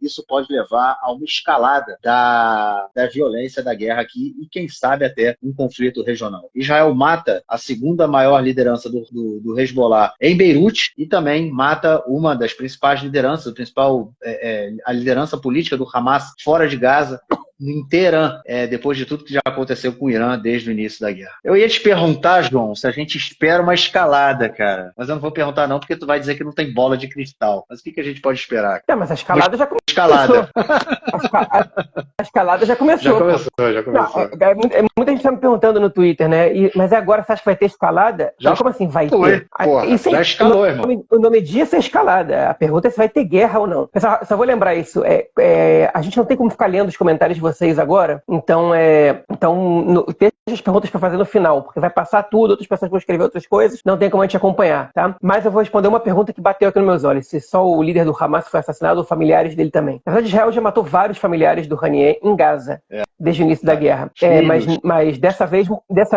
A: isso pode levar a uma escalada da violência, da guerra aqui e, quem sabe, até um conflito regional. Israel mata a segunda maior liderança do Hezbollah em Beirute e também mata uma das principais lideranças, a liderança política do Hamas fora de Gaza, em Teherã, depois de tudo que já aconteceu com o Irã desde o início da guerra. Eu ia te perguntar, João, se a gente espera uma escalada, cara. Mas eu não vou perguntar não, porque tu vai dizer que não tem bola de cristal. Mas o que a gente pode esperar?
B: Mas a escalada já começou.
A: Escalada.
B: A escalada já começou.
A: Já começou.
B: Não, muita gente está me perguntando no Twitter, né? Mas agora você acha que vai ter escalada?
A: Já
B: como assim vai
A: foi,
B: ter?
A: Porra, já escalou, irmão.
B: O nome disso é escalada. A pergunta é se vai ter guerra ou não. Pessoal, só vou lembrar isso. A gente não tem como ficar lendo os comentários de vocês agora, então tem as perguntas para fazer no final, porque vai passar tudo, outras pessoas vão escrever outras coisas, não tem como a gente acompanhar, tá? Mas eu vou responder uma pergunta que bateu aqui nos meus olhos, se só o líder do Hamas foi assassinado ou familiares dele também. Na verdade, Israel já matou vários familiares do Haniyeh em Gaza, desde o início da guerra. Mas dessa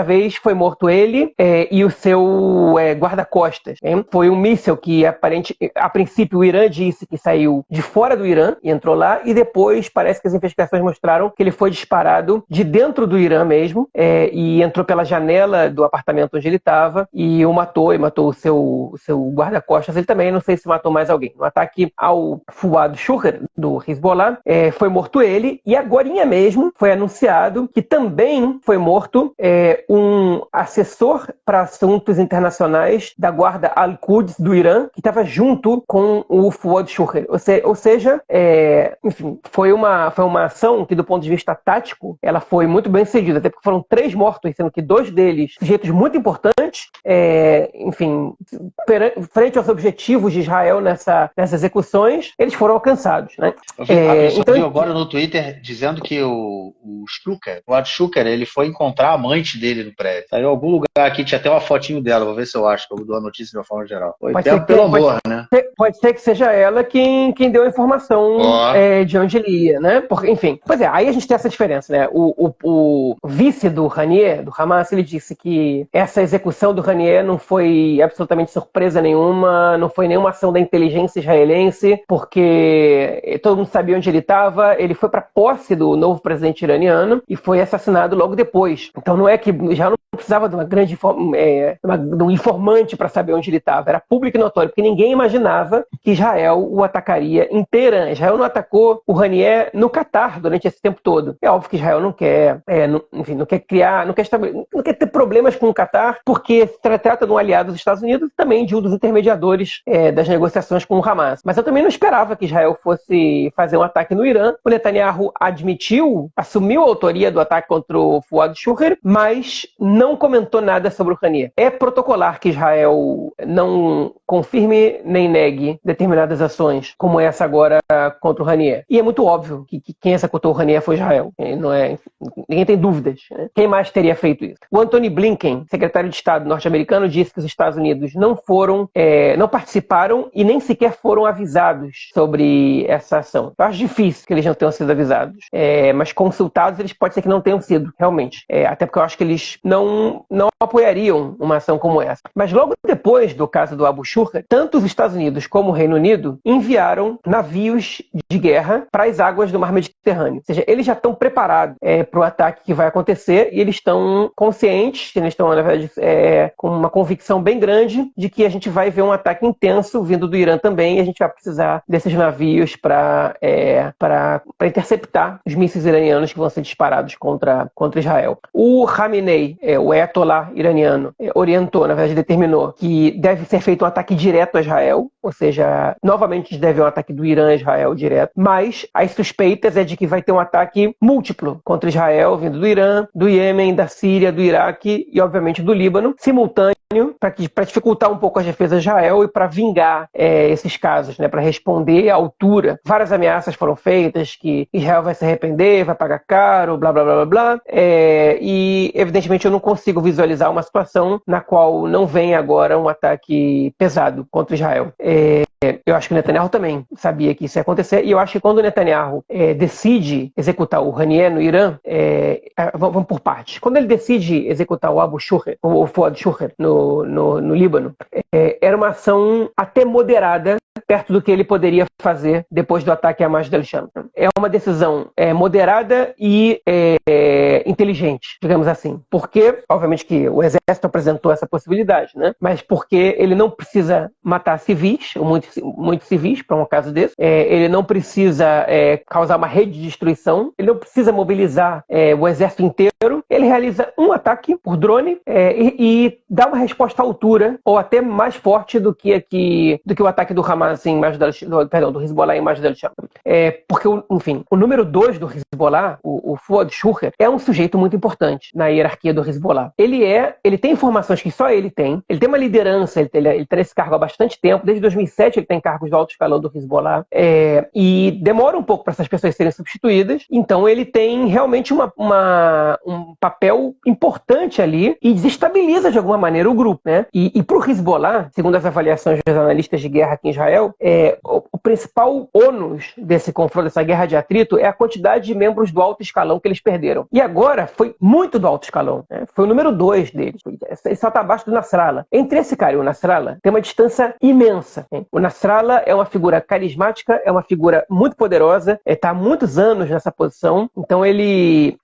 B: vez foi morto ele e o seu guarda-costas. Foi um míssil que, a princípio, o Irã disse que saiu de fora do Irã e entrou lá, e depois parece que as investigações mostraram que ele foi disparado de dentro do Irã mesmo, e entrou pela janela do apartamento onde ele estava e o matou, e matou o seu guarda-costas. Ele também, não sei se matou mais alguém. No ataque ao Fuad Shuker, do Hezbollah, foi morto ele, e agorinha mesmo foi anunciado que também foi morto um assessor para assuntos internacionais da guarda Al-Quds do Irã, que estava junto com o Fuad Shuker. Ou seja, enfim, foi uma ação que, do ponto de vista tático, ela foi muito bem sucedida, até porque foram 3 mortos, sendo que 2 deles sujeitos muito importantes, enfim, frente aos objetivos de Israel nessas execuções, eles foram alcançados, né?
A: Então, viu agora no Twitter dizendo que o Fuad Shuker, ele foi encontrar a amante dele no prédio. Saiu em algum lugar aqui, tinha até uma fotinho dela, vou ver se eu acho, que eu dou a notícia de uma forma geral. Foi pelo amor, né?
B: que seja ela quem deu a informação de onde ele ia, né? Porque, enfim, pois é, aí a gente tem essa diferença, né? O vice do Haniyeh, do Hamas, ele disse que essa execução do Haniyeh não foi absolutamente surpresa nenhuma, não foi nenhuma ação da inteligência israelense, porque todo mundo sabia onde ele estava, ele foi para posse do novo presidente iraniano e foi assassinado logo depois. Então não é que já não precisava de uma grande de um informante para saber onde ele estava, era público e notório, porque ninguém imaginava que Israel o atacaria em Teherã. Israel não atacou o Haniyeh no Catar durante esse tempo todo. É óbvio que Israel não quer, não quer criar, não quer ter problemas com o Catar, porque se trata de um aliado dos Estados Unidos e também de um dos intermediadores das negociações com o Hamas. Mas eu também não esperava que Israel fosse fazer um ataque no Irã. O Netanyahu assumiu a autoria do ataque contra o Fuad Shukur, mas não comentou nada sobre o Haniyeh. É protocolar que Israel não confirme nem negue determinadas ações, como essa agora contra o Haniyeh. E é muito óbvio que quem executou o Haniyeh foi Israel. Ninguém tem dúvidas, né? Quem mais teria feito isso? O Antony Blinken, secretário de Estado norte-americano, disse que os Estados Unidos não participaram e nem sequer foram avisados sobre essa ação. Eu acho difícil que eles não tenham sido avisados, mas consultados eles pode ser que não tenham sido, realmente. Até porque eu acho que eles não apoiariam uma ação como essa. Mas logo depois do caso do Abu Shurka, tanto os Estados Unidos como o Reino Unido enviaram navios de guerra para as águas do Mar Mediterrâneo. Ou seja, eles já estão preparados para o ataque que vai acontecer e eles estão conscientes, eles estão, na verdade, com uma convicção bem grande de que a gente vai ver um ataque intenso vindo do Irã também e a gente vai precisar desses navios para interceptar os mísseis iranianos que vão ser disparados contra Israel. O Khamenei, o Ayatollah iraniano, orientou, na verdade determinou que deve ser feito um ataque direto a Israel, ou seja, novamente deve haver um ataque do Irã a Israel direto, mas as suspeitas é de que vai ter um ataque múltiplo contra Israel, vindo do Irã, do Iêmen, da Síria, do Iraque e, obviamente, do Líbano, simultâneo, para dificultar um pouco as defesas de Israel e para vingar esses casos, né, para responder à altura. Várias ameaças foram feitas, que Israel vai se arrepender, vai pagar caro, blá, blá, blá, blá, blá. E, evidentemente, eu não consigo visualizar uma situação na qual não venha agora um ataque pesado contra Israel. Eu acho que o Netanyahu também sabia que isso ia acontecer, e eu acho que quando o Netanyahu decide executar o Haniyeh no Irã, vamos por partes. Quando ele decide executar o Abu Shurka, o Fuad Shukur no Líbano, era uma ação até moderada, perto do que ele poderia fazer depois do ataque a Masjid al-Sham. É uma decisão moderada e inteligente, digamos assim. Porque, obviamente que o exército apresentou essa possibilidade, né? Mas porque ele não precisa matar civis, ou muitos civis, para um caso desse. Ele não precisa causar uma rede de destruição. Ele não precisa mobilizar o exército inteiro. Ele realiza um ataque por drone e dá uma resposta à altura, ou até mais forte do que o ataque do Hamas do Hezbollah em Masjid al-Sham. Porque, enfim, o número 2 do Hezbollah, o Fuad Shukur, é um sujeito muito importante na hierarquia do Hezbollah. Ele tem informações que só ele tem uma liderança, ele tem esse cargo há bastante tempo, desde 2007 ele tem cargos de alto escalão do Hezbollah, e demora um pouco para essas pessoas serem substituídas, então ele tem realmente um papel importante ali e desestabiliza de alguma maneira o grupo, né? E para o Hezbollah, segundo as avaliações dos analistas de guerra aqui em Israel, o principal ônus desse confronto, dessa guerra de atrito, é a quantidade de membros do alto escalão que eles perderam. E agora foi muito do alto escalão, né? Foi o número 2 deles. Ele só está abaixo do Nasrallah. Entre esse cara e o Nasrallah, tem uma distância imensa, hein? O Nasrallah é uma figura carismática, é uma figura muito poderosa, está há muitos anos nessa posição, então ele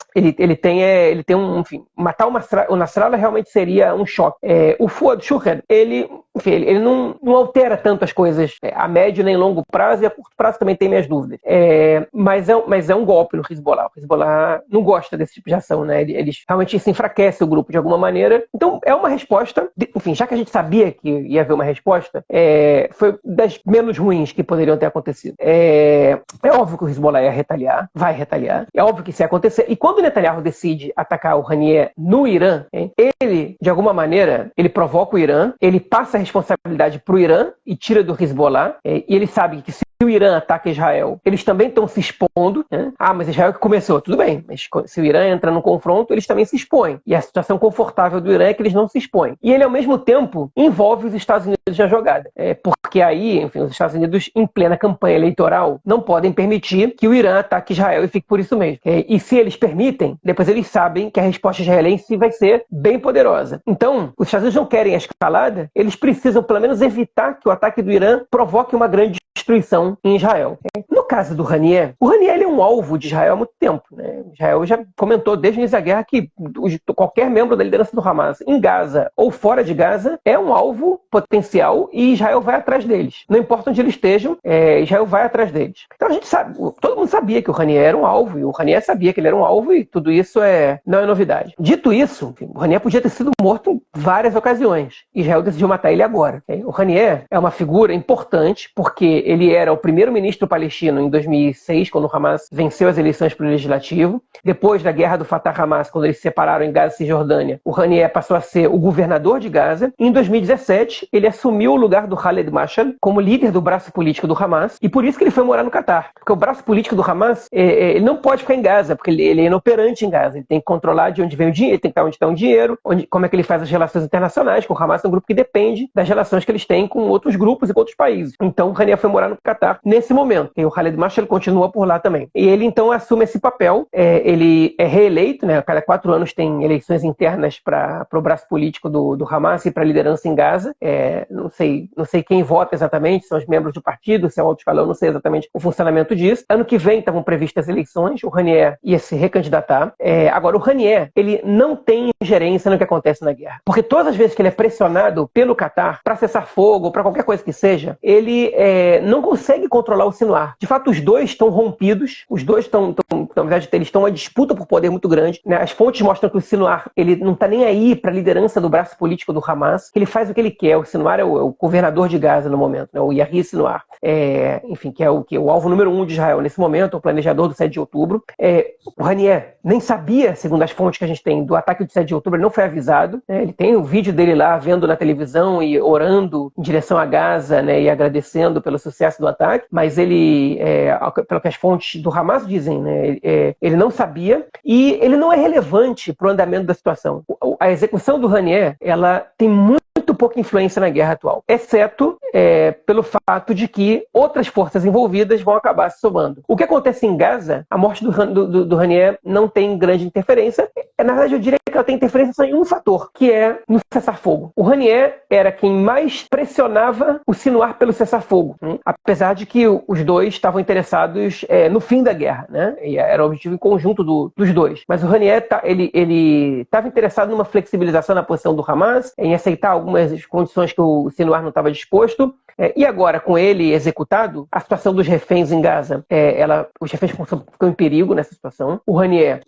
B: tem um, enfim, matar o Nasrallah realmente seria um choque. O Fuad Shukur, ele não altera tanto as coisas a médio nem longo prazo, e a curto prazo também tem minhas dúvidas. Mas é um golpe no Hezbollah. O Hezbollah não gosta desse tipo de ação, né? Eles realmente se enfraquece o grupo de alguma maneira. Então é uma resposta, enfim, já que a gente sabia que ia haver uma resposta, foi das menos ruins que poderiam ter acontecido. É óbvio que o Hezbollah ia retaliar, vai retaliar. É óbvio que isso ia acontecer. E quando o Netanyahu decide atacar o Haniyeh no Irã, ele, de alguma maneira, ele provoca o Irã, ele passa a responsabilidade para o Irã e tira do Hezbollah, e ele sabe que se o Irã ataca Israel, eles também estão se expondo, né? Ah, mas Israel que começou, tudo bem, mas se o Irã entra no confronto, eles também se expõem. E a situação confortável do Irã é que eles não se expõem. E ele, ao mesmo tempo, envolve os Estados Unidos na jogada. Porque aí, enfim, os Estados Unidos, em plena campanha eleitoral, não podem permitir que o Irã ataque Israel e fique por isso mesmo. E se eles permitem, depois eles sabem que a resposta israelense vai ser bem poderosa. Então, os Estados Unidos não querem a escalada, eles precisam, pelo menos, evitar que o ataque do Irã provoque uma grande destruição em Israel. No caso do Haniyeh, o Haniyeh ele é um alvo de Israel há muito tempo, né? Israel já comentou desde o início da guerra que qualquer membro da liderança do Hamas em Gaza ou fora de Gaza é um alvo potencial e Israel vai atrás deles. Não importa onde eles estejam, Israel vai atrás deles. Então a gente sabe, todo mundo sabia que o Haniyeh era um alvo e o Haniyeh sabia que ele era um alvo e tudo isso não é novidade. Dito isso, o Haniyeh podia ter sido morto em várias ocasiões. Israel decidiu matar ele agora. O Haniyeh é uma figura importante porque ele era o primeiro-ministro palestino em 2006, quando o Hamas venceu as eleições para o legislativo. Depois da guerra do Fatah-Hamas, quando eles se separaram em Gaza e Cisjordânia, o Haniyeh passou a ser o governador de Gaza. Em 2017, ele assumiu o lugar do Khaled Mashal como líder do braço político do Hamas, e por isso que ele foi morar no Catar. Porque o braço político do Hamas, ele não pode ficar em Gaza, porque ele é inoperante em Gaza. Ele tem que controlar de onde vem o dinheiro, ele tem que estar onde está o dinheiro, como é que ele faz as relações internacionais, com o Hamas é um grupo que depende das relações que eles têm com outros grupos e com outros países. Então o Haniyeh foi morar no Catar nesse momento. E o Khaled Mashal continua por lá também. E ele então assume esse papel, ele é reeleito, né? A cada 4 anos tem eleições internas para o braço político do Hamas e para a liderança em Gaza. Não sei quem vota exatamente, são os membros do partido, se é o alto escalão, não sei exatamente o funcionamento disso. Ano que vem estavam previstas eleições, o Haniyeh ia se recandidatar. Agora, o Haniyeh, ele não tem ingerência no que acontece na guerra. Porque todas as vezes que ele é pressionado pelo Catar para cessar fogo, para qualquer coisa que seja, ele não consegue controlar o Sinuar. De fato, os dois estão rompidos, os dois estão, na verdade, eles estão em uma disputa por poder muito grande, né? As fontes mostram que o Sinuar, ele não está nem aí para a liderança do braço político do Hamas, que ele faz o que ele quer. O Sinuar é o governador de Gaza no momento, né? O Yahya Sinuar, enfim, que é o alvo número 1 de Israel nesse momento, o planejador do 7 de outubro. O Haniyeh nem sabia, segundo as fontes que a gente tem, do ataque do 7 de outubro, ele não foi avisado, né? Ele tem o vídeo dele lá, vendo na televisão e orando em direção a Gaza, né? E agradecendo pelo sucesso do ataque, mas ele, pelo que as fontes do Hamas dizem, né? Ele não sabia e ele não é relevante para o andamento da situação. A execução do Haniyeh, ela tem muito pouca influência na guerra atual, exceto pelo fato de que outras forças envolvidas vão acabar se somando. O que acontece em Gaza, a morte do Haniyeh não tem grande interferência. Na verdade, eu diria que ela tem interferência só em um fator, que é no cessar-fogo. O Haniyeh era quem mais pressionava o Sinuar pelo cessar-fogo, apesar de que os dois estavam interessados no fim da guerra, né? E era o objetivo em conjunto dos dois. Mas o Haniyeh ele estava interessado numa flexibilização na posição do Hamas, em aceitar algumas condições que o Sinuar não estava disposto. E agora, com ele executado, a situação dos reféns em Gaza, os reféns ficam em perigo nessa situação. O Haniyeh,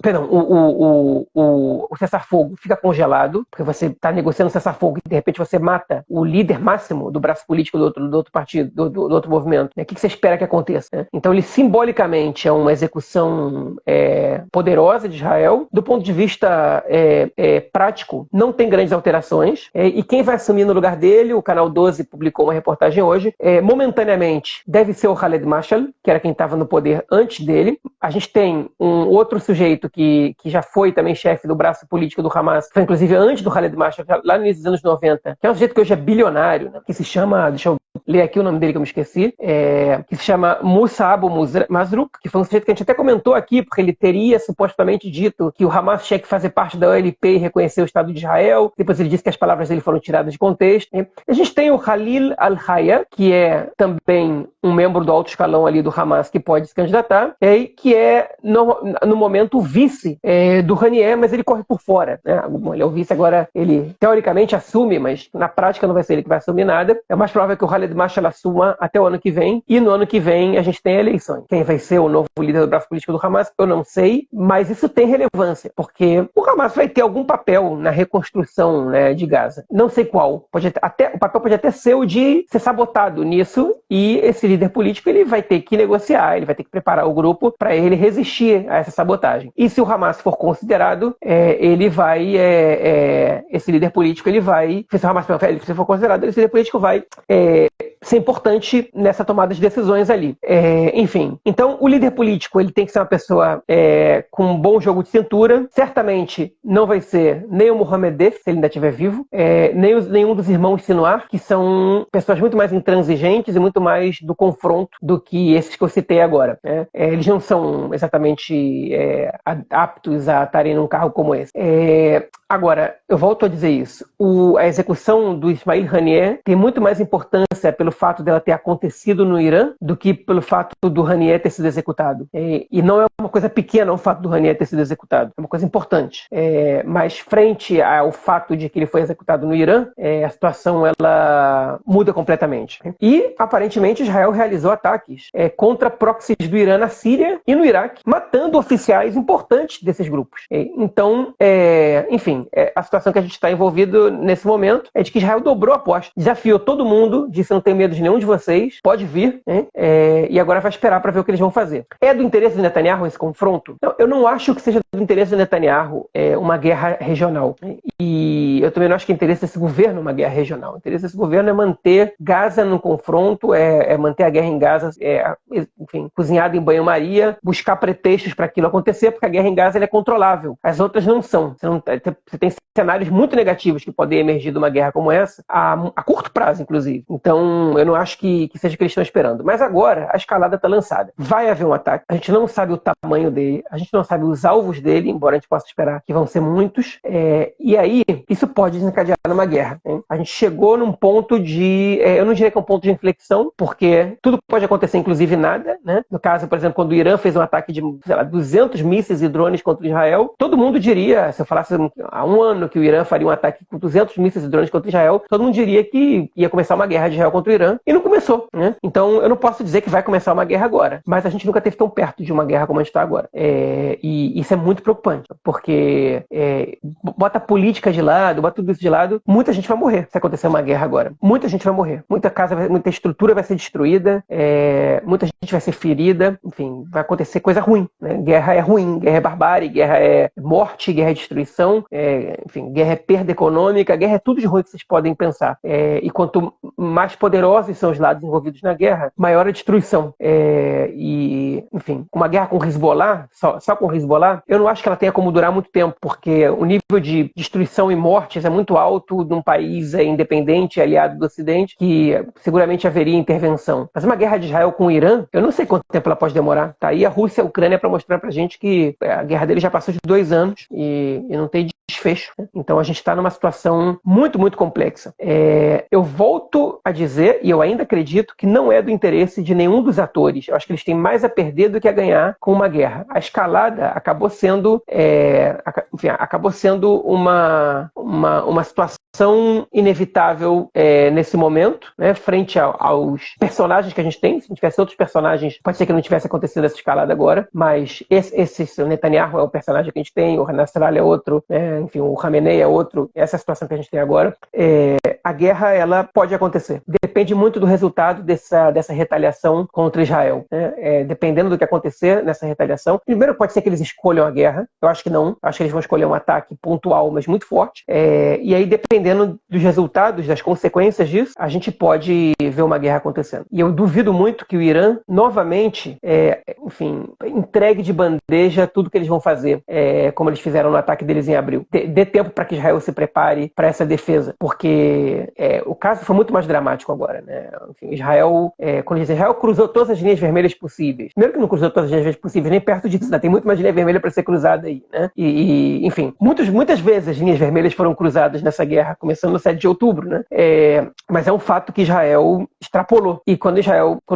B: o cessar-fogo fica congelado, porque você está negociando cessar-fogo e de repente você mata o líder máximo do braço político do outro partido, do outro movimento. O que você espera que aconteça? Então ele simbolicamente é uma execução poderosa de Israel. Do ponto de vista prático, não tem grandes alterações. E quem vai assumir no lugar dele, o Canal 12 publicou uma reportagem hoje, momentaneamente deve ser o Khaled Mashal, que era quem estava no poder antes dele. A gente tem um outro sujeito que já foi também chefe do braço político do Hamas, foi inclusive antes do Khaled Mashal, lá no início dos anos 90, que é um sujeito que hoje é bilionário, né, que se chama, deixa eu ler aqui o nome dele que eu me esqueci, que se chama Musa Abu Mazruk, que foi um sujeito que a gente até comentou aqui, porque ele teria supostamente dito que o Hamas tinha que fazer parte da OLP e reconhecer o Estado de Israel. Depois ele disse que as palavras dele foram tiradas de contexto. A gente tem o Khalil al-Hayya, que é também um membro do alto escalão ali do Hamas que pode se candidatar, que é no momento o vice do Haniyeh, mas ele corre por fora, né? Bom, ele é o vice agora, ele teoricamente assume, mas na prática não vai ser ele que vai assumir nada. É mais provável que o Khaled Mashal assuma até o ano que vem, e no ano que vem a gente tem eleições. Quem vai ser o novo líder do braço político do Hamas, eu não sei, mas isso tem relevância, porque o Hamas vai ter algum papel na reconstrução, né, de Gaza. Não sei qual. O papel pode até ser o de ser sabotado nisso, e esse líder político ele vai ter que negociar, ele vai ter que preparar o grupo para ele resistir a essa sabotagem. E se o Hamas for considerado, ele vai, esse líder político, ele vai, se o Hamas for considerado, esse líder político vai ser importante nessa tomada de decisões ali. Enfim, então o líder político ele tem que ser uma pessoa com um bom jogo de cintura. Certamente não vai ser nem o Mohamed Deif, se ele ainda estiver vivo, nenhum dos irmãos Sinwar, que são pessoas muito mais intransigentes e muito mais do confronto do que esses que eu citei agora. Eles não são exatamente aptos a estarem num cargo como esse. Agora, eu volto a dizer isso. A execução do Ismail Haniyeh tem muito mais importância pelo fato dela ter acontecido no Irã do que pelo fato do Haniyeh ter sido executado. E não é uma coisa pequena o fato do Haniyeh ter sido executado. É uma coisa importante. Mas frente ao fato de que ele foi executado no Irã, a situação ela muda completamente. E, aparentemente, Israel realizou ataques contra proxies do Irã na Síria e no Iraque, matando oficiais importantes desses grupos. Então, enfim, a situação que a gente está envolvido nesse momento é de que Israel dobrou a aposta, desafiou todo mundo, disse: não tenho medo de nenhum de vocês, pode vir, e agora vai esperar para ver o que eles vão fazer. É do interesse de Netanyahu esse confronto? Não, eu não acho que seja do interesse de Netanyahu uma guerra regional. E eu também não acho que é interesse desse governo uma guerra regional. O interesse desse governo é manter Gaza no confronto, manter a guerra em Gaza, enfim, cozinhada em banho-maria, buscar pretextos para aquilo acontecer, porque a guerra em Gaza ela é controlável. As outras não são. Você tem cenários muito negativos que podem emergir de uma guerra como essa, a curto prazo, inclusive. Então, eu não acho que seja o que eles estão esperando. Mas agora, a escalada está lançada. Vai haver um ataque. A gente não sabe o tamanho dele, a gente não sabe os alvos dele, embora a gente possa esperar que vão ser muitos. E aí, isso pode desencadear numa guerra. A gente chegou num ponto eu não diria que é um ponto de inflexão, porque tudo pode acontecer, inclusive nada, né? No caso, por exemplo, quando o Irã fez um ataque de, 200 mísseis e drones contra Israel, todo mundo diria, se eu falasse há um ano que o Irã faria um ataque com 200 mísseis e drones contra Israel, todo mundo diria que ia começar uma guerra de Israel contra o Irã, e não começou, né? Então, eu não posso dizer que vai começar uma guerra agora, mas a gente nunca esteve tão perto de uma guerra como a gente está agora. E isso é muito preocupante, porque bota a política de lado, bota tudo isso de lado, muita gente vai morrer se acontecer uma guerra agora. Muita gente vai morrer. Muita estrutura vai ser destruída, muita gente vai ser ferida, enfim, vai acontecer coisa ruim, né? Guerra é ruim, guerra é barbárie, guerra é morte, guerra é destruição, enfim, guerra é perda econômica, guerra é tudo de ruim que vocês podem pensar. E quanto mais poderosos são os lados envolvidos na guerra, maior a destruição. E, enfim, uma guerra com Hezbollah, só com Hezbollah, eu não acho que ela tenha como durar muito tempo, porque o nível de destruição e mortes é muito alto num país independente, aliado do Ocidente, que seguramente haveria intervenção. Mas uma guerra de Israel com o Irã, eu não sei quanto tempo ela pode demorar. Tá aí a Rússia e a Ucrânia para mostrar pra gente que a guerra dele já passou de 2 anos e não tem desfecho. Então a gente está numa situação muito, muito complexa. Eu volto a dizer, e eu ainda acredito, que não é do interesse de nenhum dos atores. Eu acho que eles têm mais a perder do que a ganhar com uma guerra. A escalada acabou sendo, uma situação inevitável nesse momento, né, frente aos personagens que a gente tem. Se tivesse outros personagens, pode ser que não tivesse acontecido essa escalada agora, mas o Netanyahu é o personagem que a gente tem, o Nasrallah é outro, enfim, o Khamenei é outro. Essa é a situação que a gente tem agora. A guerra, ela pode acontecer. Depende muito do resultado dessa retaliação contra Israel, né? Dependendo do que acontecer nessa retaliação. Primeiro, pode ser que eles escolham a guerra. Eu acho que não. Acho que eles vão escolher um ataque pontual, mas muito forte. E aí, dependendo dos resultados, das consequências disso, a gente pode ver uma guerra acontecendo. E eu duvido muito que o Irã, novamente, enfim, entregue de bandeja tudo que eles vão fazer, como eles fizeram no ataque deles em abril. Dê tempo para que Israel se prepare para essa defesa, porque o caso foi muito mais dramático agora, né? Enfim, quando dizem Israel cruzou todas as linhas vermelhas possíveis. Primeiro que não cruzou todas as linhas vermelhas possíveis, nem perto disso, né? Tem muito mais linha vermelha para ser cruzada aí, né? Enfim, muitas vezes as linhas vermelhas foram cruzadas nessa guerra, começando no 7 de outubro, né? Mas é um fato que Israel extrapolou. E quando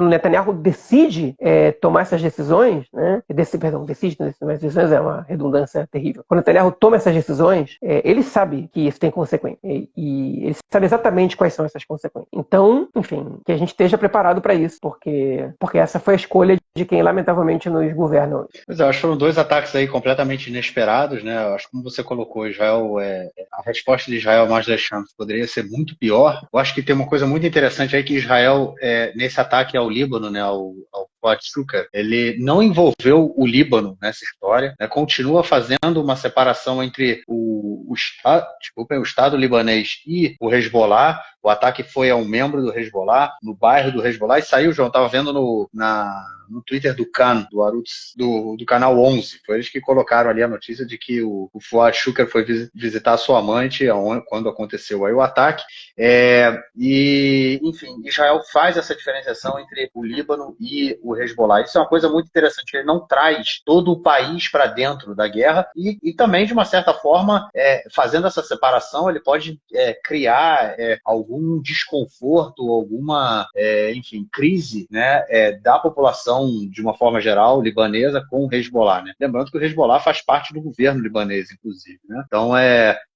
B: Netanyahu decide tomar essas decisões, né? Decide tomar essas decisões, é uma redundância terrível. Quando Netanyahu toma essas decisões, ele sabe que isso tem consequência. E ele sabe exatamente quais são essas consequências. Então, enfim, que a gente esteja preparado para isso, porque essa foi a escolha de quem lamentavelmente nos governa hoje.
A: Pois é, eu acho que foram 2 ataques aí completamente inesperados, né? Eu acho que, como você colocou, Israel, a resposta de Israel mais Deschamps poderia ser muito pior. Eu acho que tem uma coisa muito interessante aí que Israel, nesse ataque ao Líbano, né, ao Fuad-Shukar, ele não envolveu o Líbano nessa história, né? Continua fazendo uma separação entre o o Estado libanês e o Hezbollah. O ataque foi a um membro do Hezbollah, no bairro do Hezbollah, e saiu, João, estava vendo no Twitter do Khan, do canal 11. Foi eles que colocaram ali a notícia de que o Fuad Shukr foi visitar a sua amante quando aconteceu aí o ataque. E, enfim, Israel faz essa diferenciação entre o Líbano e o Hezbollah. Isso é uma coisa muito interessante. Ele não traz todo o país para dentro da guerra e também, de uma certa forma, fazendo essa separação, ele pode criar algum desconforto, alguma, enfim, crise, né, da população, de uma forma geral, libanesa com o Hezbollah, né? Lembrando que o Hezbollah faz parte do governo libanês, inclusive, né? Então,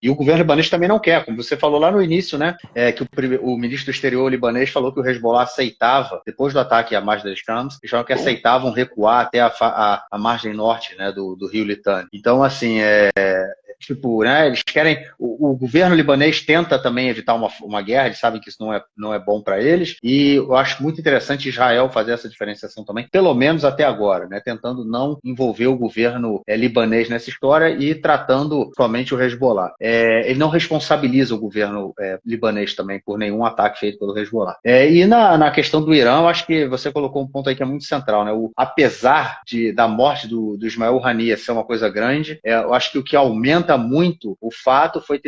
A: e o governo libanês também não quer, como você falou lá no início, né, que o ministro do exterior libanês falou que o Hezbollah aceitava, depois do ataque a Majd al-Shams, eles falaram que aceitavam recuar até a margem norte, né, do rio Litani. Então, assim, tipo, né, eles querem, o governo libanês tenta também evitar uma guerra, eles sabem que isso não é bom para eles, e eu acho muito interessante Israel fazer essa diferenciação também, pelo menos até agora, né, tentando não envolver o governo libanês nessa história e tratando somente o Hezbollah. Ele não responsabiliza o governo libanês também por nenhum ataque feito pelo Hezbollah. E na questão do Irã, eu acho que você colocou um ponto aí que é muito central, né, apesar da morte do Ismael Haniyeh ser uma coisa grande, eu acho que o que aumenta muito o fato foi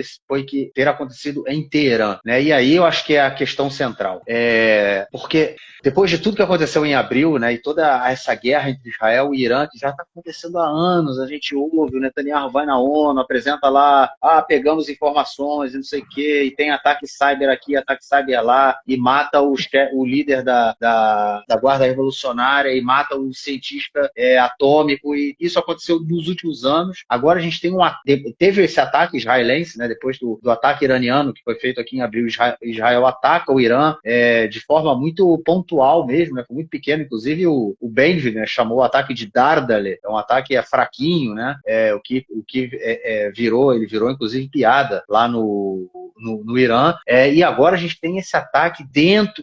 A: ter acontecido em Teherã, né? E aí eu acho que é a questão central. Porque depois de tudo que aconteceu em abril, né, e toda essa guerra entre Israel e Irã, que já está acontecendo há anos, a gente ouve, o Netanyahu vai na ONU, apresenta lá, pegamos informações e não sei o quê, e tem ataque cyber aqui, ataque cyber lá, e mata o líder da Guarda Revolucionária, e mata o cientista atômico, e isso aconteceu nos últimos anos. Agora a gente teve esse ataque israelense, né, depois do ataque iraniano, que foi feito aqui em abril. Israel ataca o Irã de forma muito pontual mesmo, né, foi muito pequeno. Inclusive o Ben-Gvir, né, chamou o ataque de Dardale, é um ataque fraquinho, né, o que ele virou inclusive piada lá no Irã, e agora a gente tem esse ataque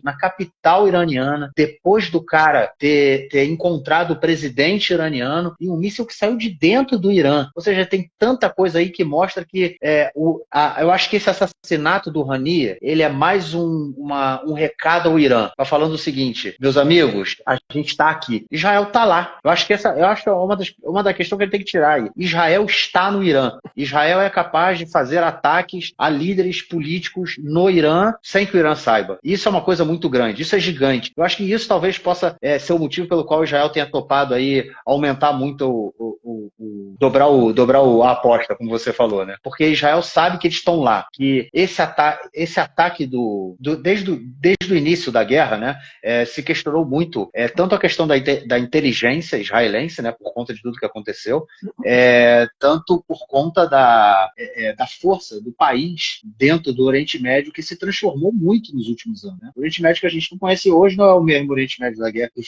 A: na capital iraniana, depois do cara ter encontrado o presidente iraniano, e um míssil que saiu de dentro do Irã. Ou seja, tem tanta coisa aí que mostra que eu acho que esse assassinato do Haniyeh, ele é mais um recado ao Irã. Tá falando o seguinte, meus amigos, a gente está aqui. Israel está lá. Eu acho que é uma da questão que ele tem que tirar aí. Israel está no Irã. Israel é capaz de fazer ataques a líderes políticos no Irã sem que o Irã saiba. Isso é uma coisa muito grande. Isso é gigante. Eu acho que isso talvez possa ser o motivo pelo qual Israel tenha topado aí aumentar muito dobrar a aposta, como você falou, né? Porque Israel sabe que eles estão lá, que esse ataque desde o início da guerra, né, se questionou muito, tanto a questão da inteligência israelense, né, por conta de tudo que aconteceu, tanto por conta da força do país dentro do Oriente Médio, que se transformou muito nos últimos anos, né? O Oriente Médio que a gente não conhece hoje não é o mesmo Oriente Médio da guerra no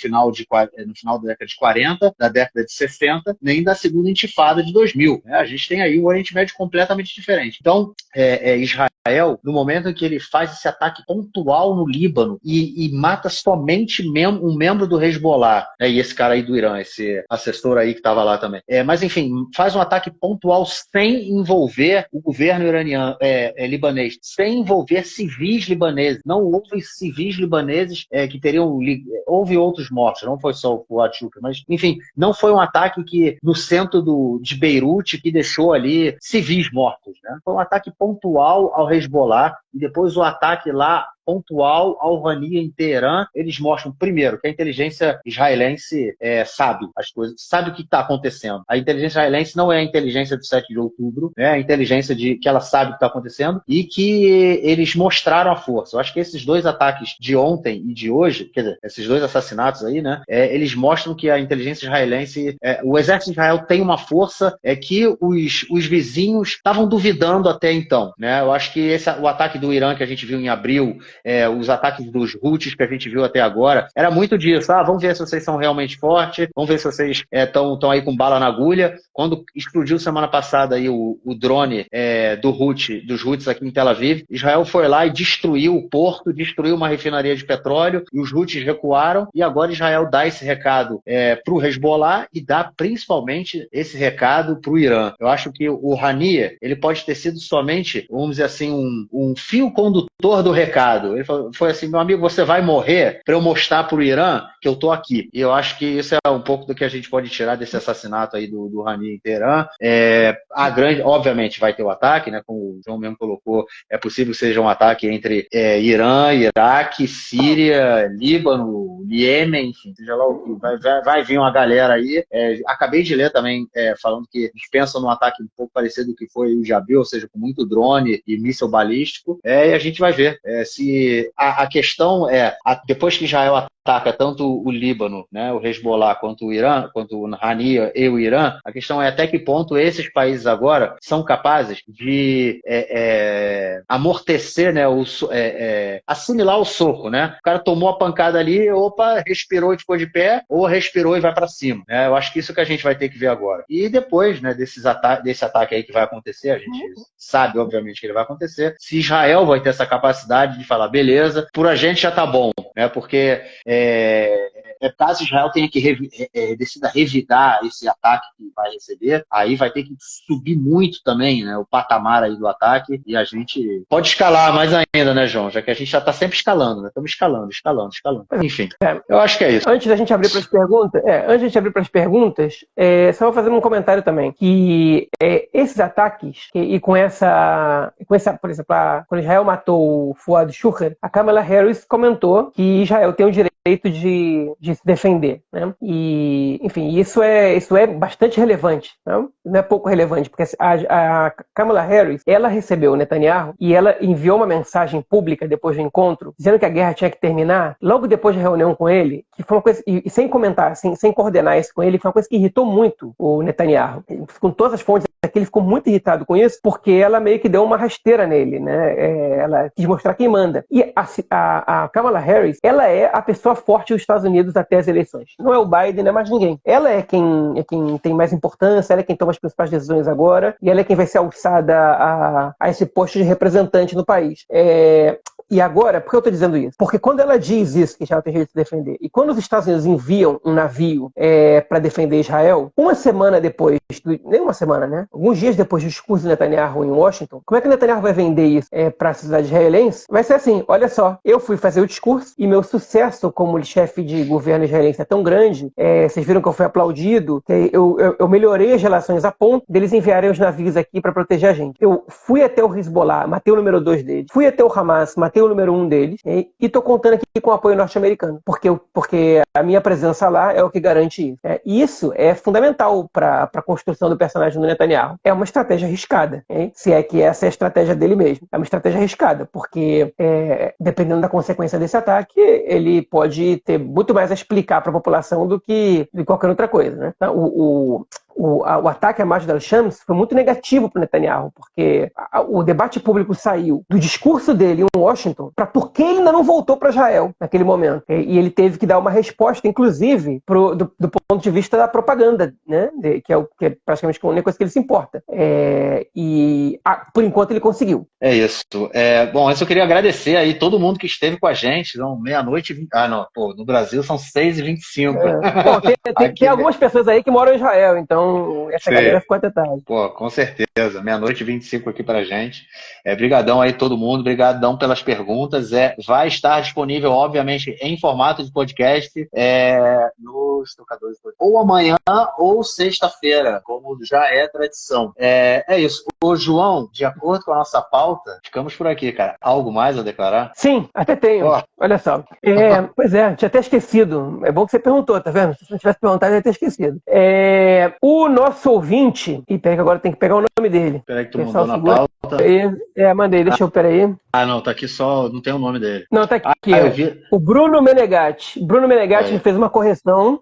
A: final da década de 40, da década de 60, nem da segunda intifada de 2000. Né? A gente tem aí um Oriente Médio completamente diferente. Então, Israel, no momento em que ele faz esse ataque pontual no Líbano e mata somente um membro do Hezbollah, né? E esse cara aí do Irã, esse assessor aí que estava lá também. Mas, enfim, faz um ataque pontual sem envolver o governo iraniano, libanês, sem envolver civis libaneses. Não houve civis libaneses que teriam... Houve outros mortos, não foi só o Fuad Shukr, mas, enfim, não foi um ataque que no centro de Beirute que deixou ali civis mortos, né? Foi um ataque pontual ao Hezbollah e depois o ataque lá pontual ao Haniyeh em Teherã. Eles mostram, primeiro, que a inteligência israelense sabe as coisas, sabe o que está acontecendo. A inteligência israelense não é a inteligência do 7 de outubro, né? A inteligência que ela sabe o que está acontecendo e que eles mostraram a força. Eu acho que esses dois ataques de ontem e de hoje, quer dizer, esses dois assassinatos aí, né? Eles mostram que a inteligência israelense, o exército de Israel tem uma força que os vizinhos estavam duvidando até então, né? Eu acho que o ataque do Irã que a gente viu em abril os ataques dos Houthis que a gente viu até agora, era muito disso. Vamos ver se vocês são realmente fortes, vamos ver se vocês estão aí com bala na agulha. Quando explodiu semana passada aí o drone dos Houthis aqui em Tel Aviv, Israel foi lá e destruiu o porto, destruiu uma refinaria de petróleo, e os Houthis recuaram, e agora Israel dá esse recado para o Hezbollah e dá principalmente esse recado para o Irã. Eu acho que o Haniyeh, ele pode ter sido somente, vamos dizer assim, um fio condutor do recado. Ele foi assim: meu amigo, você vai morrer para eu mostrar para o Irã que eu tô aqui. E eu acho que isso é um pouco do que a gente pode tirar desse assassinato aí do Haniyeh em Teherã. Obviamente vai ter o ataque, né? Como o João mesmo colocou, é possível que seja um ataque entre Irã, Iraque, Síria, Líbano, Iêmen, enfim, seja lá o que. Vai vir uma galera aí. Acabei de ler também falando que eles pensam num ataque um pouco parecido do que foi o Jabil, ou seja, com muito drone e míssil balístico. E a gente vai ver se a questão depois que Israel ataca tanto o Líbano, né, o Hezbollah, quanto o Irã, quanto o Haniyeh e o Irã, a questão é até que ponto esses países agora são capazes de amortecer, né, assimilar o soco, né? O cara tomou a pancada ali, respirou e ficou de pé, ou respirou e vai para cima. Eu acho que isso que a gente vai ter que ver agora. E depois, né, desse ataque aí que vai acontecer, a gente sabe, obviamente, que ele vai acontecer, se Israel vai ter essa capacidade de falar, beleza, por a gente já tá bom, né? Porque caso Israel tenha que decida revidar esse ataque que vai receber, aí vai ter que subir muito também, né, o patamar aí do ataque, e a gente pode escalar mais ainda, né, João? Já que a gente já está sempre escalando, né? Estamos escalando. Enfim, eu acho que é isso.
B: Antes da gente abrir para as perguntas, só vou fazer um comentário também, que esses ataques, e com essa, por exemplo, quando Israel matou o Fuad Shuker, a Kamala Harris comentou que Israel tem o direito de se defender, né? E, enfim, isso é bastante relevante, não é pouco relevante, porque a Kamala Harris, ela recebeu o Netanyahu e ela enviou uma mensagem pública depois do encontro, dizendo que a guerra tinha que terminar, logo depois da reunião com ele, que foi uma coisa, e sem comentar, sem coordenar isso com ele, foi uma coisa que irritou muito o Netanyahu. Com todas as fontes aqui, ele ficou muito irritado com isso, porque ela meio que deu uma rasteira nele, né? Ela quis mostrar quem manda. E a Kamala Harris, ela é a pessoa forte dos Estados Unidos até as eleições. Não é o Biden, não é mais ninguém. Ela é quem tem mais importância, ela é quem toma as principais decisões agora, e ela é quem vai ser alçada a esse posto de representante no país. E agora, por que eu estou dizendo isso? Porque quando ela diz isso, que Israel tem jeito de se defender, e quando os Estados Unidos enviam um navio para defender Israel, uma semana depois, nem uma semana, né? Alguns dias depois do discurso de Netanyahu em Washington, como é que o Netanyahu vai vender isso para a sociedade israelense? Vai ser assim: olha só, eu fui fazer o discurso e meu sucesso como chefe de governo israelense é tão grande, vocês viram que eu fui aplaudido, que eu melhorei as relações a ponto deles enviarem os navios aqui para proteger a gente. Eu fui até o Hezbollah, matei o número 2 deles, fui até o Hamas, matei o número 1 deles, e estou contando aqui com o apoio norte-americano, porque a minha presença lá é o que garante isso. Isso é fundamental para a construção do personagem do Netanyahu. É uma estratégia arriscada, se é que essa é a estratégia dele mesmo. É uma estratégia arriscada, porque dependendo da consequência desse ataque, ele pode ter muito mais a explicar para a população do que qualquer outra coisa, né? Então, o ataque a Majid al-Shams foi muito negativo para o Netanyahu, porque o debate público saiu do discurso dele em Washington para por que ele ainda não voltou para Israel naquele momento. E ele teve que dar uma resposta, inclusive, do ponto de vista da propaganda, né? Que é praticamente a única coisa que ele se importa. Por enquanto ele conseguiu.
A: É isso. Bom, eu queria agradecer aí todo mundo que esteve com a gente. São meia-noite e 20. No Brasil são 6h25.
B: Bom, tem algumas pessoas aí que moram em Israel, então essa galera ficou até tarde.
A: Pô, com certeza. Meia-noite e 25 aqui pra gente. Brigadão aí todo mundo, brigadão pelas perguntas. Vai estar disponível, obviamente, em formato de podcast nos tocadores de podcast. Ou amanhã ou sexta-feira, como já é tradição. É isso. Ô, João, de acordo com a nossa pauta, ficamos por aqui, cara. Algo mais a declarar?
B: Sim, até tenho. Olha só. Pois tinha até esquecido. É bom que você perguntou, tá vendo? Se você não tivesse perguntado, eu ia ter esquecido. O nosso ouvinte... Peraí que agora tem que pegar o nome dele.
A: Peraí que tu mandou na pauta.
B: Mandei, deixa eu, peraí.
A: Não, tá aqui só, não tem o nome dele.
B: Não, tá aqui. O Bruno Menegatti. Bruno Menegatti fez uma correção,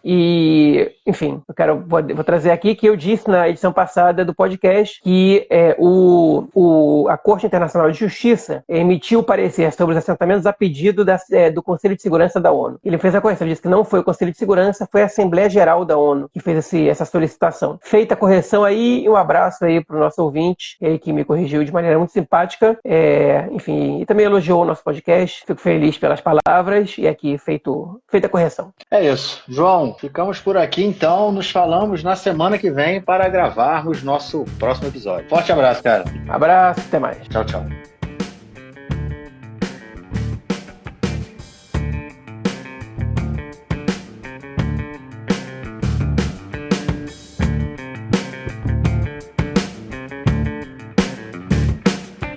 B: E, enfim, vou trazer aqui que eu disse na edição passada do podcast que a Corte Internacional de Justiça emitiu o parecer sobre os assentamentos a pedido do Conselho de Segurança da ONU. Ele fez a correção, disse que não foi o Conselho de Segurança, foi a Assembleia Geral da ONU que fez essa solicitação. Feita a correção aí, um abraço aí para o nosso ouvinte, que me corrigiu de maneira muito simpática, enfim, e também elogiou o nosso podcast. Fico feliz pelas palavras e aqui feita a correção.
A: É isso. João, ficamos por aqui então, nos falamos na semana que vem para gravarmos nosso próximo episódio. Forte abraço, cara.
B: Abraço, até mais.
A: Tchau, tchau.